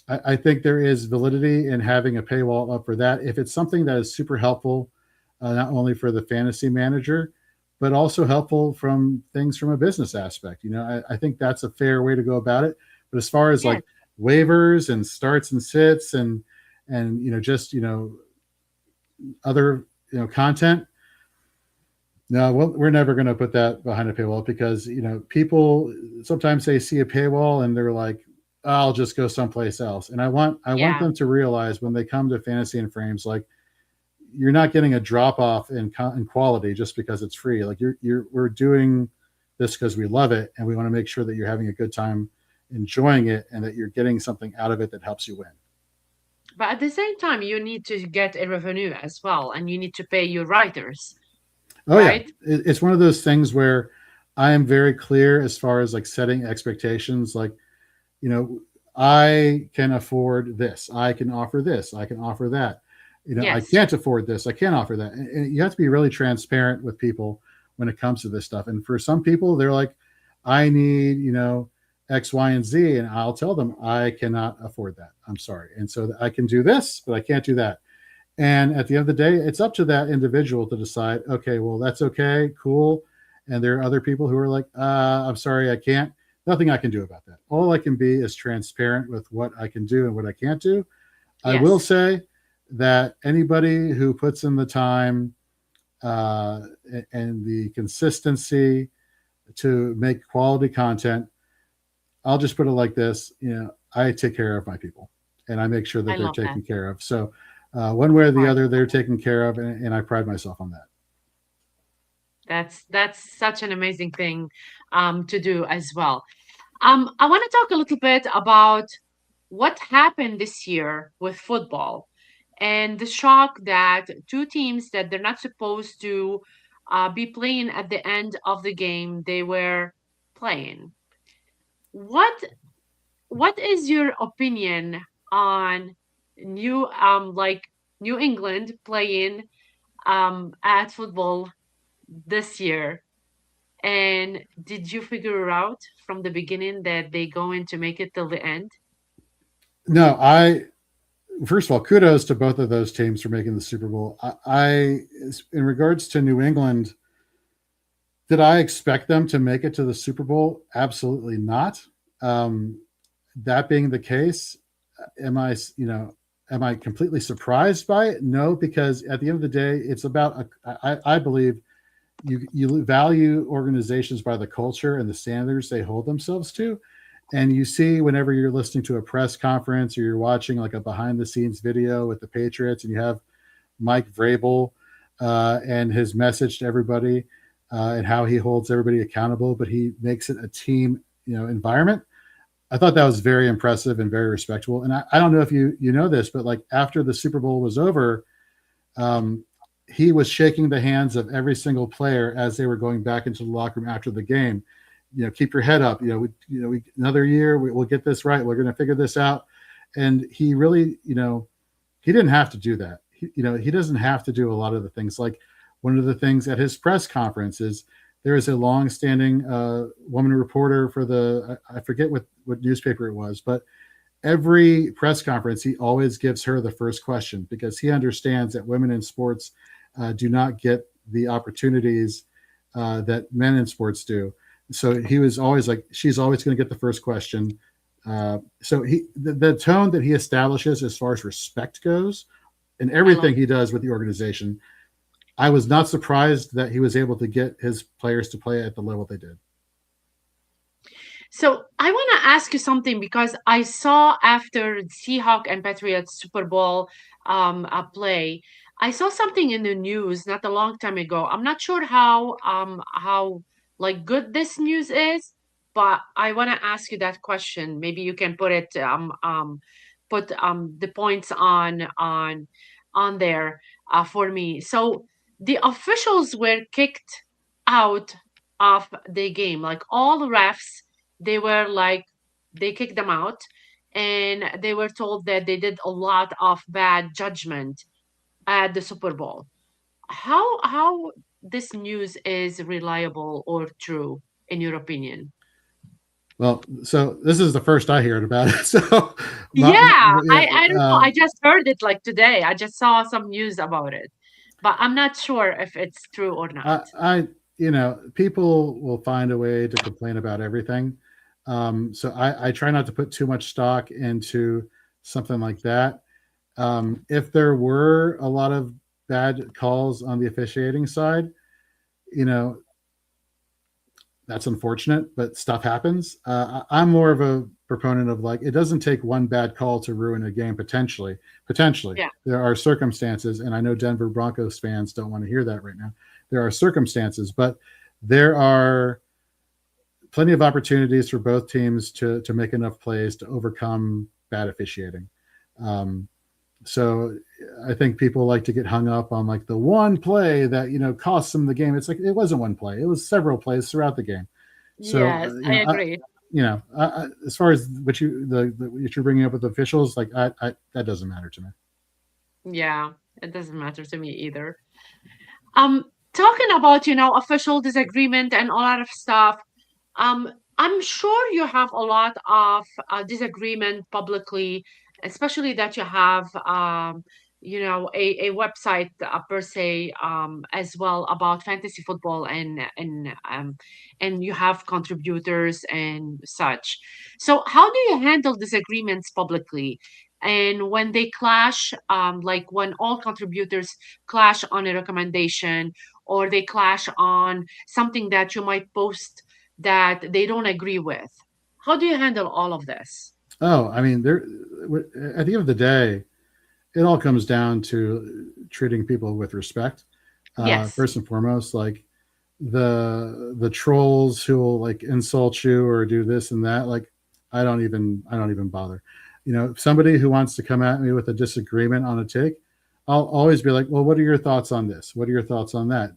I think there is validity in having a paywall up for that. If it's something that is super helpful, not only for the fantasy manager, but also helpful from things from a business aspect. You know, I think that's a fair way to go about it. But as far as Yes. like waivers and starts and sits and you know just you know other you know content, no, well, we're never going to put that behind a paywall because you know people sometimes they see a paywall and they're like, I'll just go someplace else. And I want Yeah. them to realize when they come to Fantasy and Frames, like you're not getting a drop off in quality just because it's free. Like you're we're doing this because we love it and we want to make sure that you're having a good time enjoying it and that you're getting something out of it that helps you win. But at the same time, you need to get a revenue as well, and you need to pay your writers, Oh yeah, right? it's one of those things where I am very clear as far as like setting expectations. Like, you know, I can afford this, I can offer this, I can offer that. You know, I Yes, can't afford this, I can't offer that. And you have to be really transparent with people when it comes to this stuff. And for some people, they're like, I need, X, Y, and Z, and I'll tell them I cannot afford that. I'm sorry. And so I can do this, but I can't do that. And at the end of the day, it's up to that individual to decide, okay, well, that's okay, cool. And there are other people who are like, I'm sorry, I can't. Nothing I can do about that. All I can be is transparent with what I can do and what I can't do. I will yes, say that anybody who puts in the time uh, and the consistency to make quality content, I'll just put it like this: I take care of my people, and I make sure I that they're love that. taken care of. So, one way or the Part. other, they're taken care of, and I pride myself on that. That's such an amazing thing to do as well. I want to talk a little bit about what happened this year with football and the shock that two teams that they're not supposed to be playing at the end of the game, they were playing. What what is your opinion on like New England playing at football this year? And did you figure out from the beginning that they going to make it till the end? No, I first of all, kudos to both of those teams for making the Super Bowl. In regards to New England, did I expect them to make it to the Super Bowl? Absolutely not. Um, that being the case, am I, am I completely surprised by it? No, because at the end of the day, it's about, I believe you value organizations by the culture and the standards they hold themselves to. And you see, whenever you're listening to a press conference or you're watching like a behind the scenes video with the Patriots, and you have Mike Vrabel and his message to everybody and how he holds everybody accountable, but he makes it a team, environment. I thought that was very impressive and very respectable. And I don't know if you know this, but like after the Super Bowl was over, um, he was shaking the hands of every single player as they were going back into the locker room after the game. Keep your head up. Another year we'll get this right. We're going to figure this out. And he really, he didn't have to do that. He doesn't have to do a lot of the things. Like one of the things at his press conference is there is a long-standing woman reporter for I forget what newspaper it was, but every press conference, he always gives her the first question because he understands that women in sports do not get the opportunities that men in sports do. So he was always like, she's always going to get the first question. So the tone that he establishes as far as respect goes in I love everything he does with the organization, I was not surprised that he was able to get his players to play at the level they did. So I want to ask you something because I saw after Seahawk and Patriots Super Bowl play, I saw something in the news not a long time ago. I'm not sure how like good this news is, but I want to ask you that question. Maybe you can put the points on there for me. So the officials were kicked out of the game, like all the refs they were like they kicked them out and they were told that they did a lot of bad judgment at the Super Bowl. How this news is reliable or true in your opinion? Well, so this is the first I heard about it. So, Yeah, yeah, I don't know. I just heard it like today. I just saw some news about it. But I'm not sure if it's true or not. people will find a way to complain about everything. So I try not to put too much stock into something like that. If there were a lot of bad calls on the officiating side, you know, that's unfortunate, but stuff happens. I'm more of a proponent of like it doesn't take one bad call to ruin a game. Potentially, Yeah. there are circumstances, and I know Denver Broncos fans don't want to hear that right now. There are circumstances, but there are plenty of opportunities for both teams to make enough plays to overcome bad officiating. Um, So I think people like to get hung up on like the one play that costs them the game. It's like it wasn't one play; it was several plays throughout the game. So Yes, I agree. as far as what you're bringing up with officials, like that doesn't matter to me. Yeah, it doesn't matter to me either. Um, Talking about, official disagreement and a lot of stuff. Um, I'm sure you have a lot of disagreement publicly, especially that you have, a website per se, as well about fantasy football and you have contributors and such. So, how do you handle disagreements publicly? And when they clash, like when all contributors clash on a recommendation or they clash on something that you might post that they don't agree with. How do you handle all of this? Oh, I mean, there at the end of the day, it all comes down to treating people with respect. Yes. First and foremost, like the trolls who will like insult you or do this and that, like I don't even bother. Somebody who wants to come at me with a disagreement on a take, I'll always be like, well, what are your thoughts on this? What are your thoughts on that?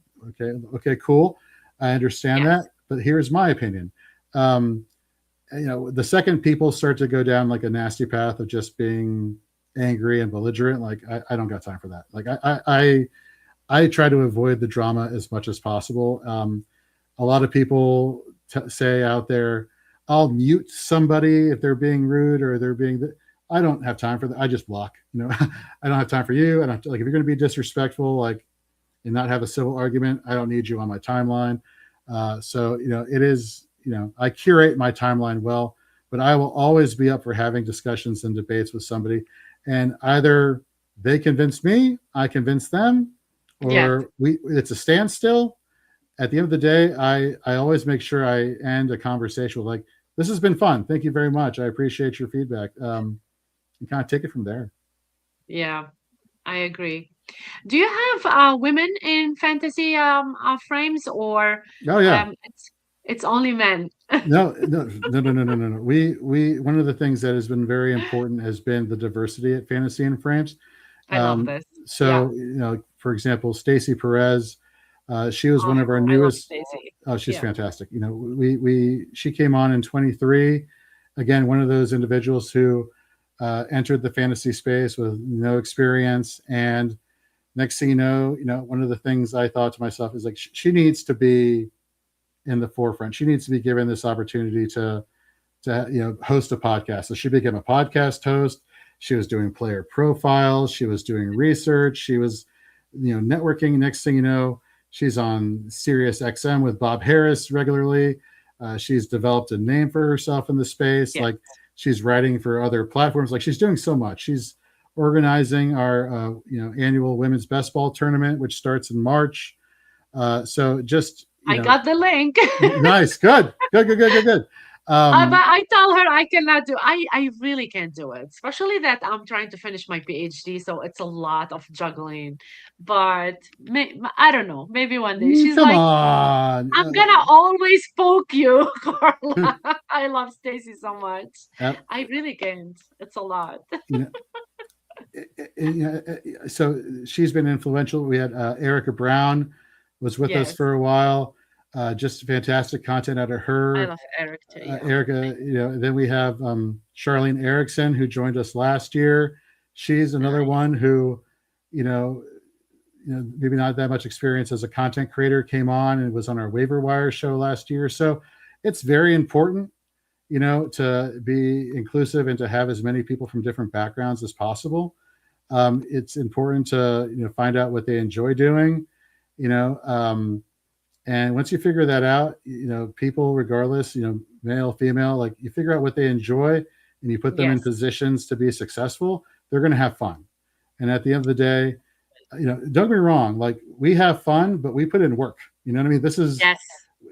Okay, cool. I understand Yes. that, but here's my opinion. Um, the second people start to go down like a nasty path of just being angry and belligerent, like I don't got time for that. Like I try to avoid the drama as much as possible. A lot of people say out there, I'll mute somebody if they're being rude or they're being. I don't have time for that. I just block. I don't have time for you. I don't like if you're going to be disrespectful, like and not have a civil argument. I don't need you on my timeline. So it is. I curate my timeline well, but I will always be up for having discussions and debates with somebody, and either they convince me, I convince them, Yes. or it's a standstill. At the end of the day, I always make sure I end a conversation with like, this has been fun. Thank you very much. I appreciate your feedback. And kind of take it from there. Yeah, I agree. Do you have women in fantasy frames or Oh yeah. it's only men? No, no, no, no, no, no, no, no. We one of the things that has been very important has been the diversity at Fantasy and Frames. I love this. Yeah. So for example, Stacy Perez, she was Oh, one of our I love newest. Stacy. Oh, she's Yeah. fantastic. We she came on in 23. Again, one of those individuals who entered the fantasy space with no experience, and next thing one of the things I thought to myself is like she needs to be in the forefront. She needs to be given this opportunity to host a podcast. So she became a podcast host. She was doing player profiles. She was doing research. She was networking. Next thing you know, she's on Sirius XM with Bob Harris regularly. She's developed a name for herself in the space. Yeah. Like she's writing for other platforms. Like she's doing so much. She's organizing our annual women's best ball tournament, which starts in March. So just I got the link. nice, good, good, good, good, good, good. But Um, I tell her I cannot do. I really can't do it, especially that I'm trying to finish my PhD, so it's a lot of juggling. But I don't know. Maybe one day she's come like, on. I'm gonna always poke you, Carla. I love Stacy so much. Uh, I really can't. It's a lot. you know, so she's been influential. We had Erica Brown was with us Yes, for a while. Just fantastic content out of I her. love Eric too. Yeah. Erica, then we have Charlene Erickson, who joined us last year. She's another Nice. one who, you know, maybe not that much experience as a content creator, came on and was on our waiver wire show last year. So it's very important, to be inclusive and to have as many people from different backgrounds as possible. It's important to find out what they enjoy doing, you know, and once you figure that out, people, regardless, male, female, like you figure out what they enjoy and you put them in Yes. positions to be successful, they're going to have fun. And at the end of the day, don't get me wrong, like we have fun, but we put in work. You know what I mean? Yes.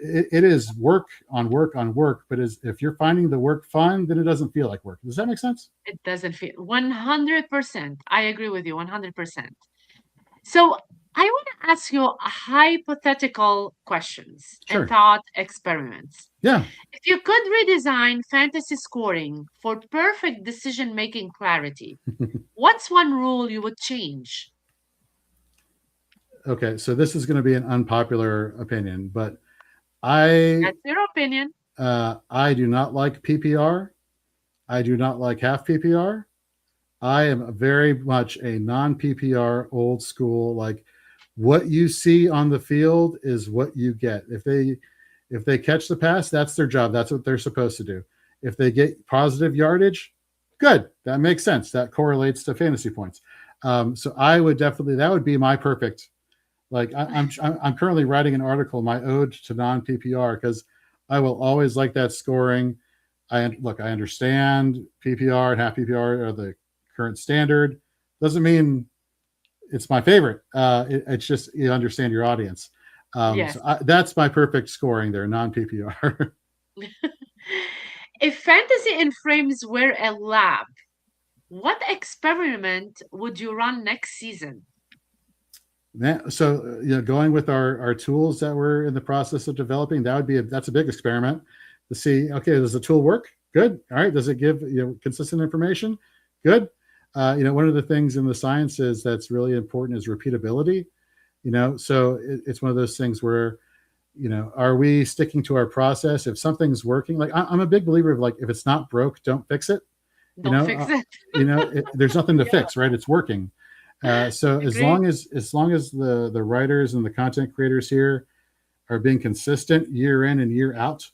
It is work on work on work, but if you're finding the work fun, then it doesn't feel like work. Does that make sense? It doesn't feel 100%. I agree with you 100%. So I want to ask you hypothetical questions and Sure. thought experiments. Yeah. If you could redesign fantasy scoring for perfect decision making clarity, what's one rule you would change? Okay. So this is going to be an unpopular opinion, but I That's your opinion. I do not like PPR. I do not like half PPR. I am very much a non PPR old school. Like what you see on the field is what you get. If they catch the pass, that's their job. That's what they're supposed to do. If they get positive yardage, good. That makes sense. That correlates to fantasy points. So I would definitely that would be my perfect. Like I'm currently writing an article, my ode to non PPR, because I will always like that scoring. I understand PPR and half PPR are the current standard. Doesn't mean it's my favorite. It's just you understand your audience. Yes. That's my perfect scoring there, non PPR. If fantasy in frames were a lab, what experiment would you run next season? So going with our tools that we're in the process of developing, that's a big experiment to see. Okay, does the tool work? Good. All right. Does it give consistent information? Good. One of the things in the sciences that's really important is repeatability. So it's one of those things where are we sticking to our process? If something's working, like I'm a big believer of like if it's not broke, don't fix it. you Don't know fix uh, it. there's nothing to Yeah, fix, right? It's working. So as agree. long as the writers and the content creators here are being consistent year in and year out,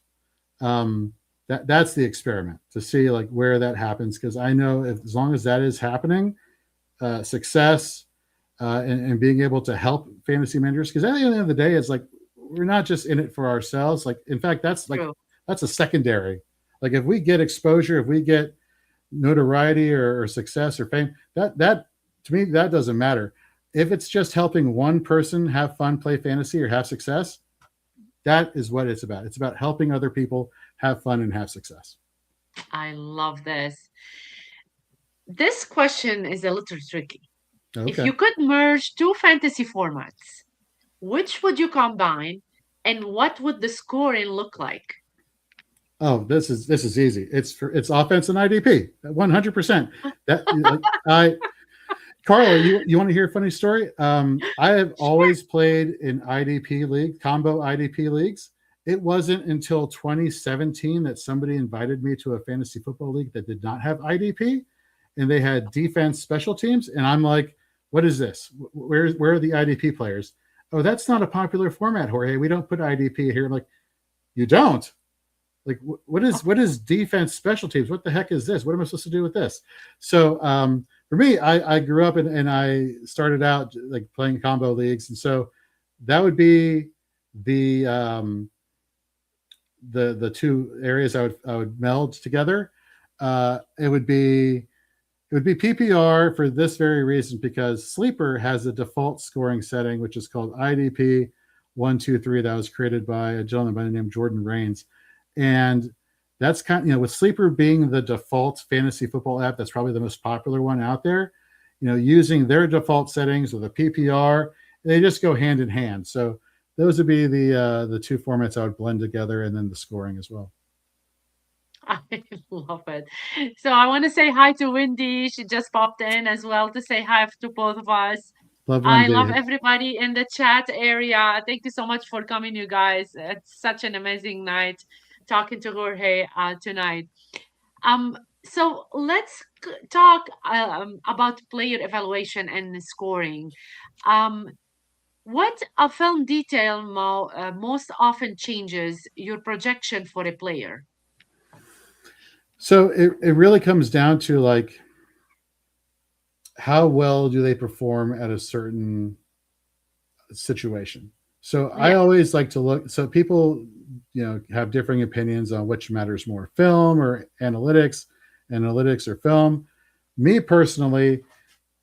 that's the experiment to see like where that happens, because I know if as long as that is happening, success, and being able to help fantasy managers, because at the end of the day it's like we're not just in it for ourselves. Like in fact True. that's a secondary. Like if we get exposure, if we get notoriety or success or fame, that to me that doesn't matter. If it's just helping one person have fun, play fantasy, or have success, that is what it's about. It's about helping other people have fun and have success. I love this. This question is a little tricky. If Okay. you could merge two fantasy formats, which would you combine and what would the scoring look like? Oh, this is easy. It's offense and IDP, 100%. That like I Carla, you want to hear a funny story? I have Sure. always played in IDP league, combo IDP leagues. It wasn't until 2017 that somebody invited me to a fantasy football league that did not have IDP, and they had defense special teams. And I'm like, what is this? Where are the IDP players? Oh, that's not a popular format, Jorge. We don't put IDP here. I'm like, you don't? Like, what is defense special teams? What the heck is this? What am I supposed to do with this? So for me, I grew up and I started out like playing combo leagues, and so that would be the the two areas I would meld together. It would be PPR for this very reason, because Sleeper has a default scoring setting which is called IDP 123 that was created by a gentleman by the name of Jordan Rains, and that's kind of, with Sleeper being the default fantasy football app, that's probably the most popular one out there. Using their default settings with a PPR, they just go hand in hand. So those would be the two formats I would blend together, and then the scoring as well. I love it. So I want to say hi to Wendy. She just popped in as well to say hi to both of us. Love I love Wendy. everybody in the chat area. Thank you so much for coming, you guys. It's such an amazing night talking to Jorge tonight. Um, so let's talk about player evaluation and scoring. Um, what a film detail most often changes your projection for a player? So it really comes down to like how well do they perform at a certain situation. So I Yeah. always like to look. So people, have differing opinions on which matters more, film or analytics or film. Me personally,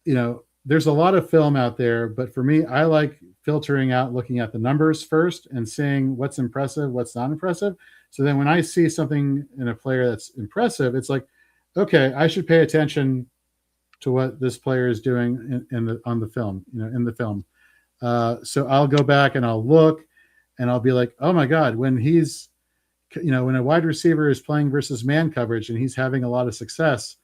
there's a lot of film out there, but for me, I like filtering out, looking at the numbers first and seeing what's impressive, what's not impressive. So then when I see something in a player that's impressive, it's like, okay, I should pay attention to what this player is doing in the on the film, in the film. So I'll go back and I'll look and I'll be like, oh my God, when he's, when a wide receiver is playing versus man coverage and he's having a lot of success,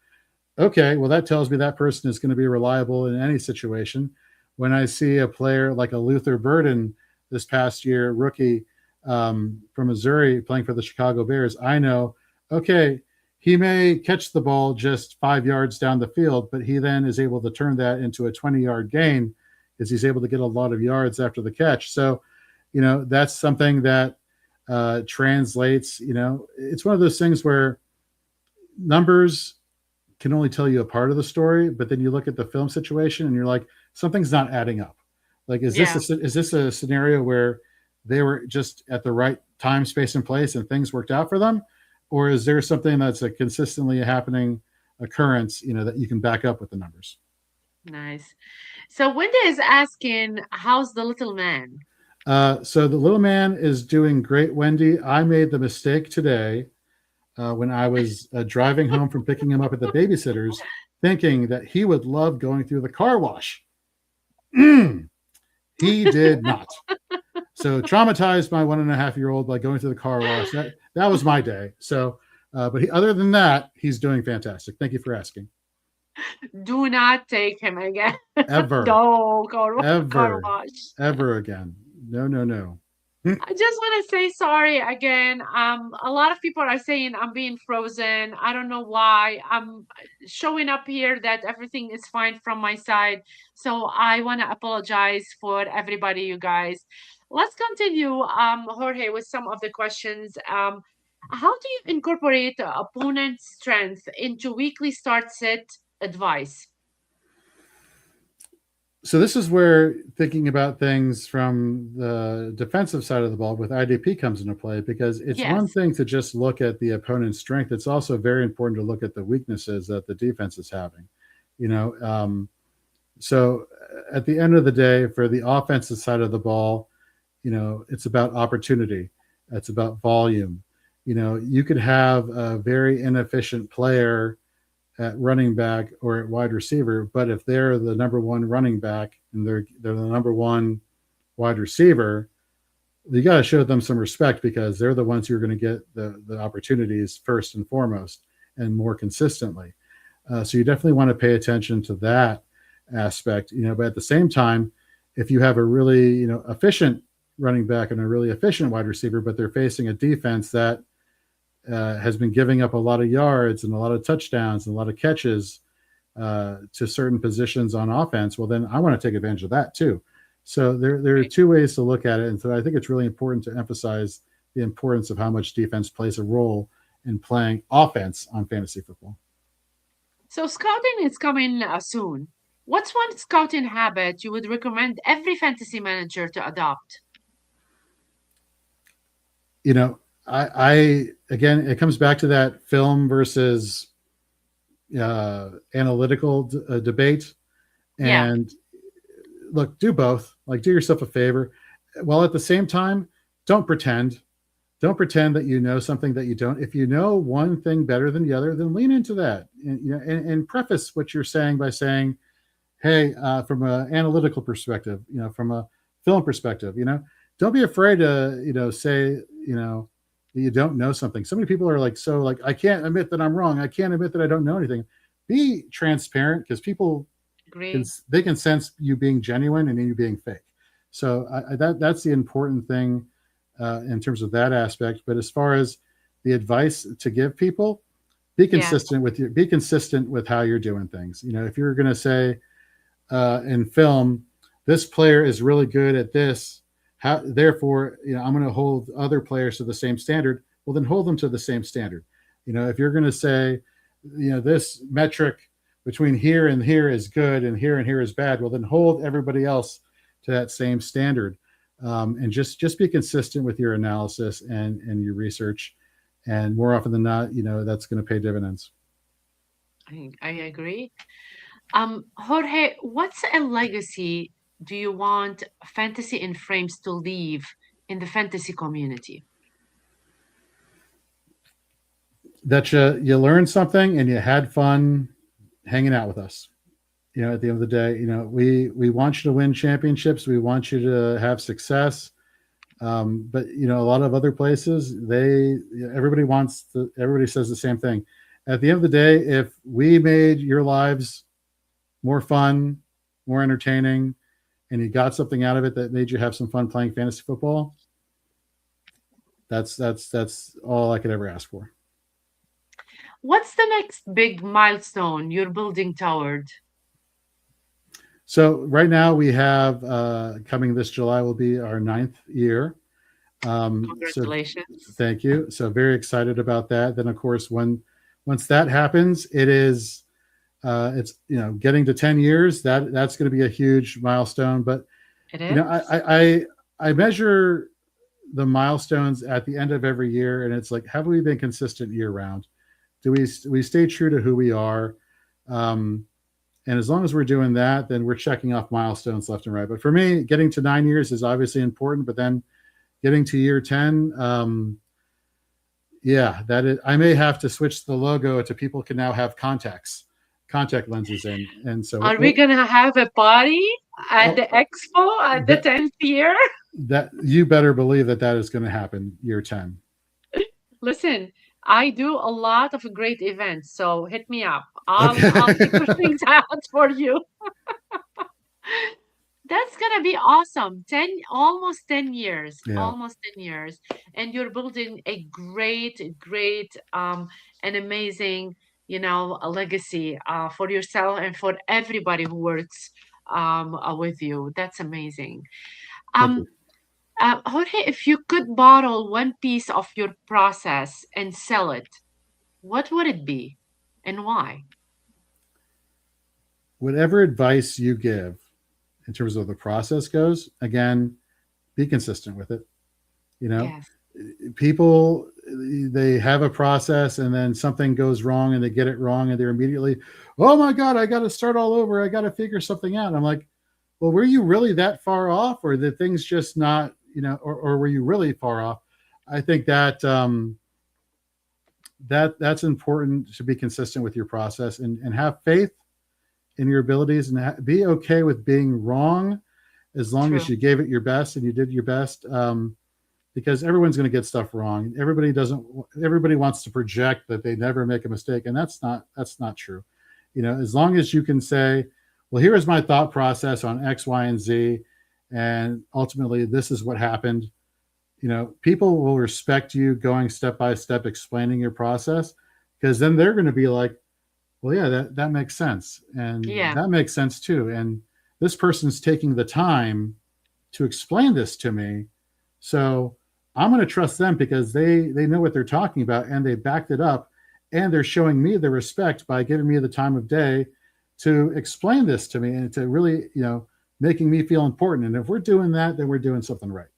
okay, well, that tells me that person is going to be reliable in any situation. When I see a player like a Luther Burden this past year, rookie from Missouri playing for the Chicago Bears, I know, okay, he may catch the ball just 5 yards down the field, but he then is able to turn that into a 20-yard gain because he's able to get a lot of yards after the catch. So, that's something that translates. It's one of those things where numbers can only tell you a part of the story, but then you look at the film situation and you're like, something's not adding up. Like, Yeah. is this a scenario where they were just at the right time, space, and place, and things worked out for them, or is there something that's a consistently happening occurrence, that you can back up with the numbers? Nice. So Wendy is asking, how's the little man? So the little man is doing great, Wendy. I made the mistake today when I was driving home from picking him up at the babysitter's, thinking that he would love going through the car wash. He did not. So traumatized my 1.5-year old by going through the car wash. That was my day. So, but other than that, he's doing fantastic. Thank you for asking. Do not take him again. Ever, No, car ever, wash. ever again. No, no, no. I just want to say sorry again. A lot of people are saying I'm being frozen. I don't know why. I'm showing up here that everything is fine from my side. So I want to apologize for everybody, you guys. Let's continue, Jorge, with some of the questions. How do you incorporate the opponent's strength into weekly start set advice? So this is where thinking about things from the defensive side of the ball with IDP comes into play, because it's one Yes. thing to just look at the opponent's strength. It's also very important to look at the weaknesses that the defense is having. You know, so at the end of the day, for the offensive side of the ball, it's about opportunity. It's about volume. You could have a very inefficient player at running back or at wide receiver, but if they're the number one running back and they're the number one wide receiver, you got to show them some respect because they're the ones who are going to get the opportunities first and foremost and more consistently. So you definitely want to pay attention to that aspect, but at the same time, if you have a really, efficient running back and a really efficient wide receiver, but they're facing a defense that has been giving up a lot of yards and a lot of touchdowns and a lot of catches to certain positions on offense, well, then I want to take advantage of that too. So there are Right. two ways to look at it. And so I think it's really important to emphasize the importance of how much defense plays a role in playing offense on fantasy football. So scouting is coming soon. What's one scouting habit you would recommend every fantasy manager to adopt? You know, I again, it comes back to that film versus analytical debate. Yeah, And look, do both. Like, do yourself a favor, while at the same time, don't pretend. Don't pretend that you know something that you don't. If you know one thing better than the other, then lean into that. And preface what you're saying by saying, "Hey, from an analytical perspective, from a film perspective, don't be afraid to, say, that you don't know something." So many people are like, so like, I can't admit that I'm wrong. I can't admit that I don't know anything. Be transparent because people can agree. they can sense you being genuine and you being fake. So that's the important thing in terms of that aspect. But as far as the advice to give people, Yeah, be consistent with how you're doing things. If you're going to say in film, this player is really good at this, therefore, I'm going to hold other players to the same standard. Well, then hold them to the same standard. If you're going to say, this metric between here and here is good and here is bad, well, then hold everybody else to that same standard. And just be consistent with your analysis and your research, and more often than not, that's going to pay dividends. I agree. Jorge, what's a legacy do you want fantasy and frames to leave in the fantasy community? That you learned something and you had fun hanging out with us. At the end of the day, we want you to win championships. We want you to have success. But a lot of other places, everybody says the same thing. At the end of the day, if we made your lives more fun, more entertaining, and you got something out of it that made you have some fun playing fantasy football, that's all I could ever ask for. What's the next big milestone you're building toward? So right now we have coming this July will be our 9th year. So Congratulations. thank you. So very excited about that. Then of course once that happens, it's getting to 10 years. That's going to be a huge milestone. But It you know is? I measure the milestones at the end of every year, and it's like, have we been consistent year round? Do we stay true to who we are? And as long as we're doing that, then we're checking off milestones left and right. But for me, getting to 9 years is obviously important. But then getting to year 10, yeah, that is. I may have to switch the logo to people can now have contact lenses in, and so Are we gonna have a party at oh, the expo at the that 10th year? that you better believe that is going to happen year 10. Listen, I do a lot of great events, so hit me up. I'll Okay. figure things out for you. That's gonna be awesome. 10, almost 10 years, Yeah, almost 10 years. And you're building a great, and amazing, a legacy for yourself and for everybody who works with you. That's amazing. thank you. Um, Jorge, if you could bottle one piece of your process and sell it, what would it be and why? Whatever advice you give in terms of the process goes, again, be consistent with it. You know, Yes, people, they have a process and then something goes wrong and they get it wrong and they're immediately, oh my God, I got to start all over. I got to figure something out. And I'm like, well, were you really that far off, or did things just not, or were you really far off? I think that's important, to be consistent with your process and have faith in your abilities, and be okay with being wrong, as long as true. you gave it your best and you did your best. Because everyone's going to get stuff wrong. Everybody wants to project that they never make a mistake, and that's not true. As long as you can say, well, here is my thought process on X, Y, and Z, and ultimately this is what happened. People will respect you going step by step explaining your process, because then they're going to be like, well, yeah, that makes sense, and Yeah, that makes sense too, and this person's taking the time to explain this to me, so I'm going to trust them because they know what they're talking about, and they backed it up, and they're showing me the respect by giving me the time of day to explain this to me, and to really, making me feel important. And if we're doing that, then we're doing something right.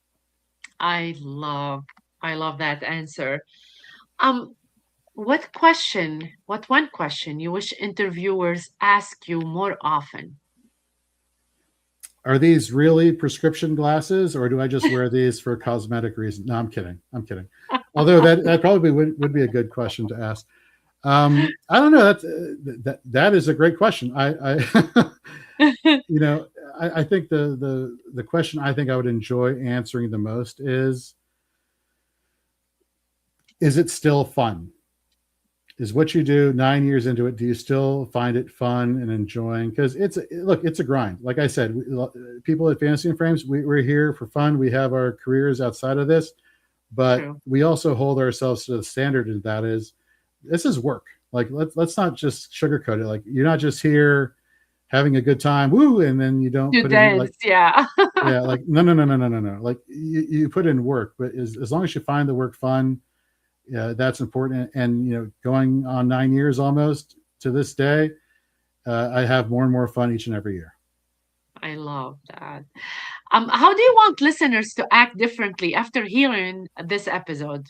I love I love that answer. Um, what one question you wish interviewers ask you more often? Are these really prescription glasses, or do I just wear these for cosmetic reasons? No, I'm kidding. I'm kidding. Although that probably would be a good question to ask. I don't know. That is a great question. You know, I think the question I think I would enjoy answering the most is it still fun? Is what you do 9 years into it, do you still find it fun and enjoying? Because it's a grind. Like I said, people at Fantasy and Frames, we're here for fun. We have our careers outside of this, but True. we also hold ourselves to the standard, and that is, this is work. Like, let's not just sugarcoat it. Like, you're not just here having a good time, woo, and then you don't To put in, like, dance, yeah. yeah, like, no. Like, you put in work, but as long as you find the work fun, yeah, that's important. And going on 9 years almost to this day, I have more and more fun each and every year. I love that. How do you want listeners to act differently after hearing this episode?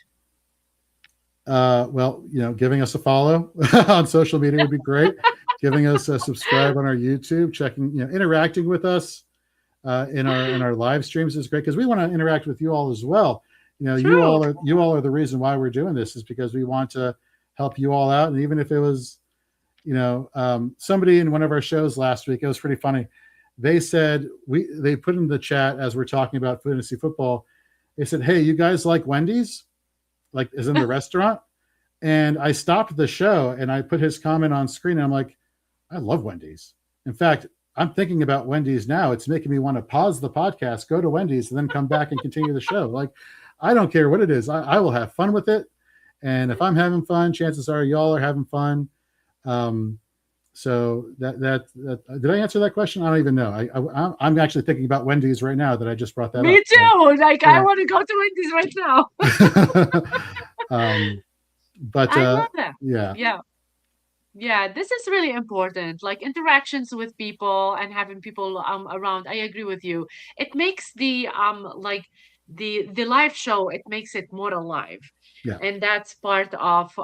Well, giving us a follow on social media would be great. Giving us a subscribe on our YouTube, checking, interacting with us in our live streams is great, because we want to interact with you all as well. True. You all are the reason why we're doing this, is because we want to help you all out. And even if it was, somebody in one of our shows last week, it was pretty funny. They said they put in the chat as we're talking about fantasy football. They said, "Hey, you guys like Wendy's? Like, is in the restaurant?" And I stopped the show and I put his comment on screen. And I'm like, I love Wendy's. In fact, I'm thinking about Wendy's now. It's making me want to pause the podcast, go to Wendy's, and then come back and continue the show. Like, I don't care what it is. I will have fun with it. And if I'm having fun, chances are y'all are having fun. Um, so that did I answer that question? I don't even know. I'm actually thinking about Wendy's right now that I just brought that Me up. So, too. Like I yeah. want to go to Wendy's right now. um, but I love that. yeah, Yeah. Yeah, this is really important. Like interactions with people and having people around. I agree with you. It makes the like the live show, it makes it more alive. yeah, And that's part of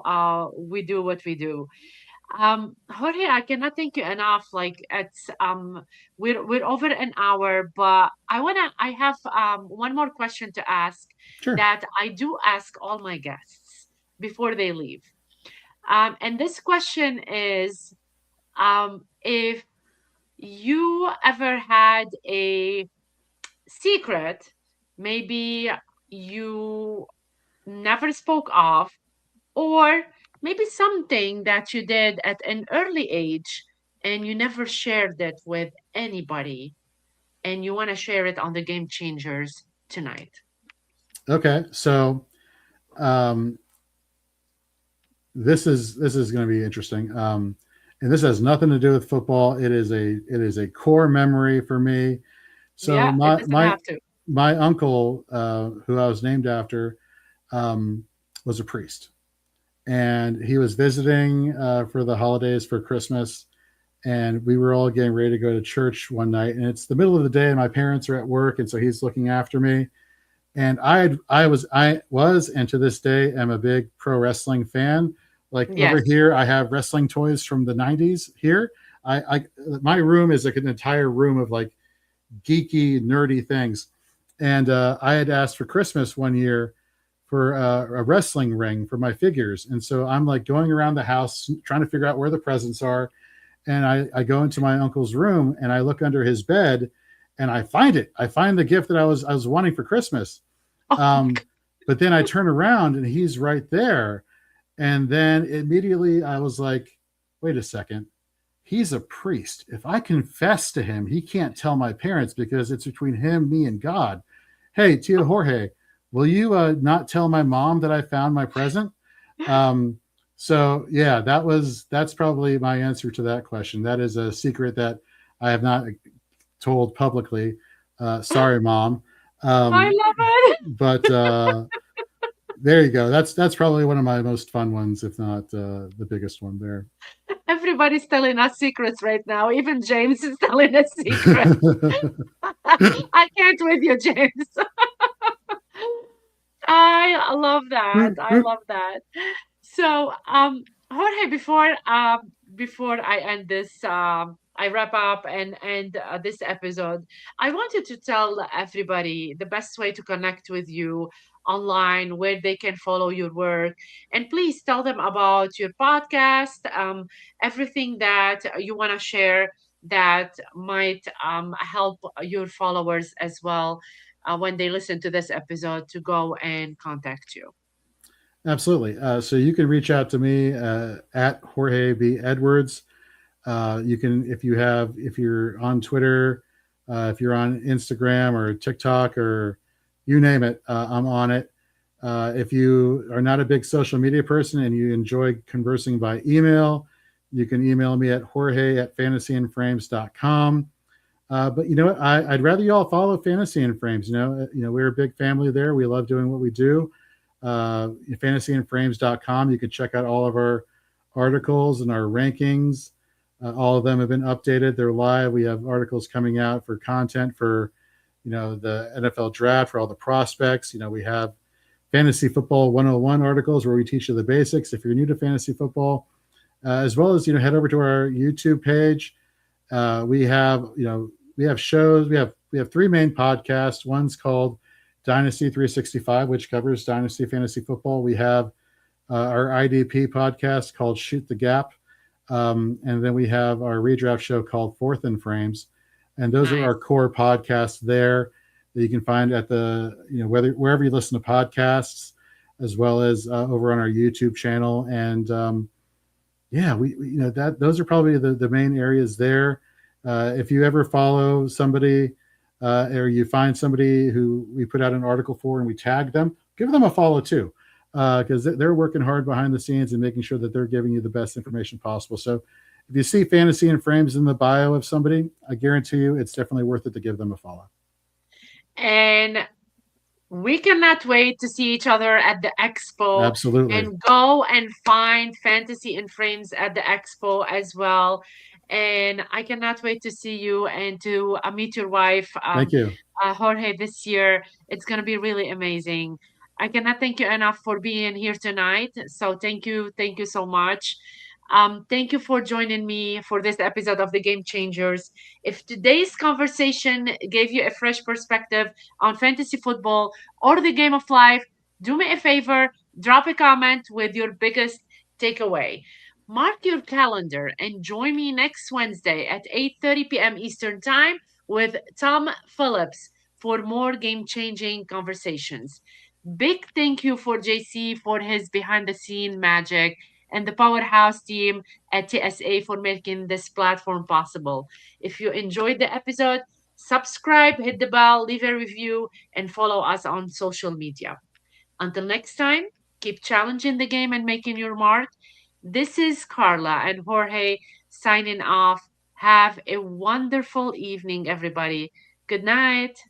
we do what we do. Jorge, I cannot thank you enough. Like it's we're over an hour, but I have one more question to ask sure. that I do ask all my guests before they leave. And this question is, if you ever had a secret, maybe you never spoke of, or maybe something that you did at an early age and you never shared it with anybody, and you want to share it on the Game Changers tonight. Okay, so um, this is going to be interesting, and this has nothing to do with football. It is a core memory for me. So Yeah, it doesn't have to. my uncle, who I was named after, um, was a priest, and he was visiting for the holidays for Christmas, and we were all getting ready to go to church one night, and it's the middle of the day, and my parents are at work, and so he's looking after me. And I was and to this day am a big pro wrestling fan. Like over Yes. here, I have wrestling toys from the '90s. Here, I my room is like an entire room of like geeky, nerdy things. And I had asked for Christmas one year for a wrestling ring for my figures, and so I'm like going around the house trying to figure out where the presents are. And I go into my uncle's room and I look under his bed, and I find it. I find the gift that I was wanting for Christmas. Oh my Um, but then I turn around and he's right there. And then immediately I was like, wait a second. He's a priest. If I confess to him, he can't tell my parents because it's between him, me, and God. Hey, Tio Jorge, will you not tell my mom that I found my present? God. Um, so yeah, that's probably my answer to that question. That is a secret that I have not told publicly. Sorry, mom. I Um, love it. but there you go. That's probably one of my most fun ones, if not the biggest one there. Everybody's telling us secrets right now. Even James is telling a secret. I can't with you, James. I love that. I love that. So, Jorge, before I end this, I wrap up and end this episode. I wanted to tell everybody the best way to connect with you online, where they can follow your work, and please tell them about your podcast, everything that you want to share that might help your followers as well when they listen to this episode to go and contact you. Absolutely. So you can reach out to me at Jorge B. Edwards. You can, if you're on Twitter, if you're on Instagram or TikTok or you name it, I'm on it. If you are not a big social media person and you enjoy conversing by email, you can email me at jorge@fantasyandframes.com. But you know what? I'd rather you all follow Fantasy and Frames. We're a big family there. We love doing what we do. Fantasyandframes.com. You can check out all of our articles and our rankings. All of them have been updated. They're live. We have articles coming out for content for, the NFL draft for all the prospects. We have Fantasy Football 101 articles where we teach you the basics if you're new to fantasy football, as well as, head over to our YouTube page. We have shows. We have three main podcasts. One's called Dynasty 365, which covers Dynasty fantasy football. We have our IDP podcast called Shoot the Gap. And then we have our redraft show called Fourth and Frames, and those are our Nice. core podcasts there that you can find at the whether wherever you listen to podcasts, as well as over on our YouTube channel. And yeah, that those are probably the main areas there. If you ever follow somebody or you find somebody who we put out an article for and we tag them, give them a follow too, because they're working hard behind the scenes and making sure that they're giving you the best information possible. So if you see Fantasy and Frames in the bio of somebody, I guarantee you it's definitely worth it to give them a follow. And we cannot wait to see each other at the expo Absolutely. and go and find Fantasy in Frames at the expo as well. And I cannot wait to see you and to meet your wife, Thank you. Jorge, this year. It's going to be really amazing. I cannot thank you enough for being here tonight. So thank you. Thank you so much. Thank you for joining me for this episode of the Game Changers. If today's conversation gave you a fresh perspective on fantasy football or the game of life, do me a favor, drop a comment with your biggest takeaway. Mark your calendar and join me next Wednesday at 8:30 p.m. Eastern Time with Tom Phillips for more game-changing conversations. Big thank you for JC for his behind the scene magic and the powerhouse team at TSA for making this platform possible. If you enjoyed the episode, subscribe, hit the bell, leave a review, and follow us on social media. Until next time, keep challenging the game and making your mark. This is Carla and Jorge signing off. Have a wonderful evening, everybody. Good night.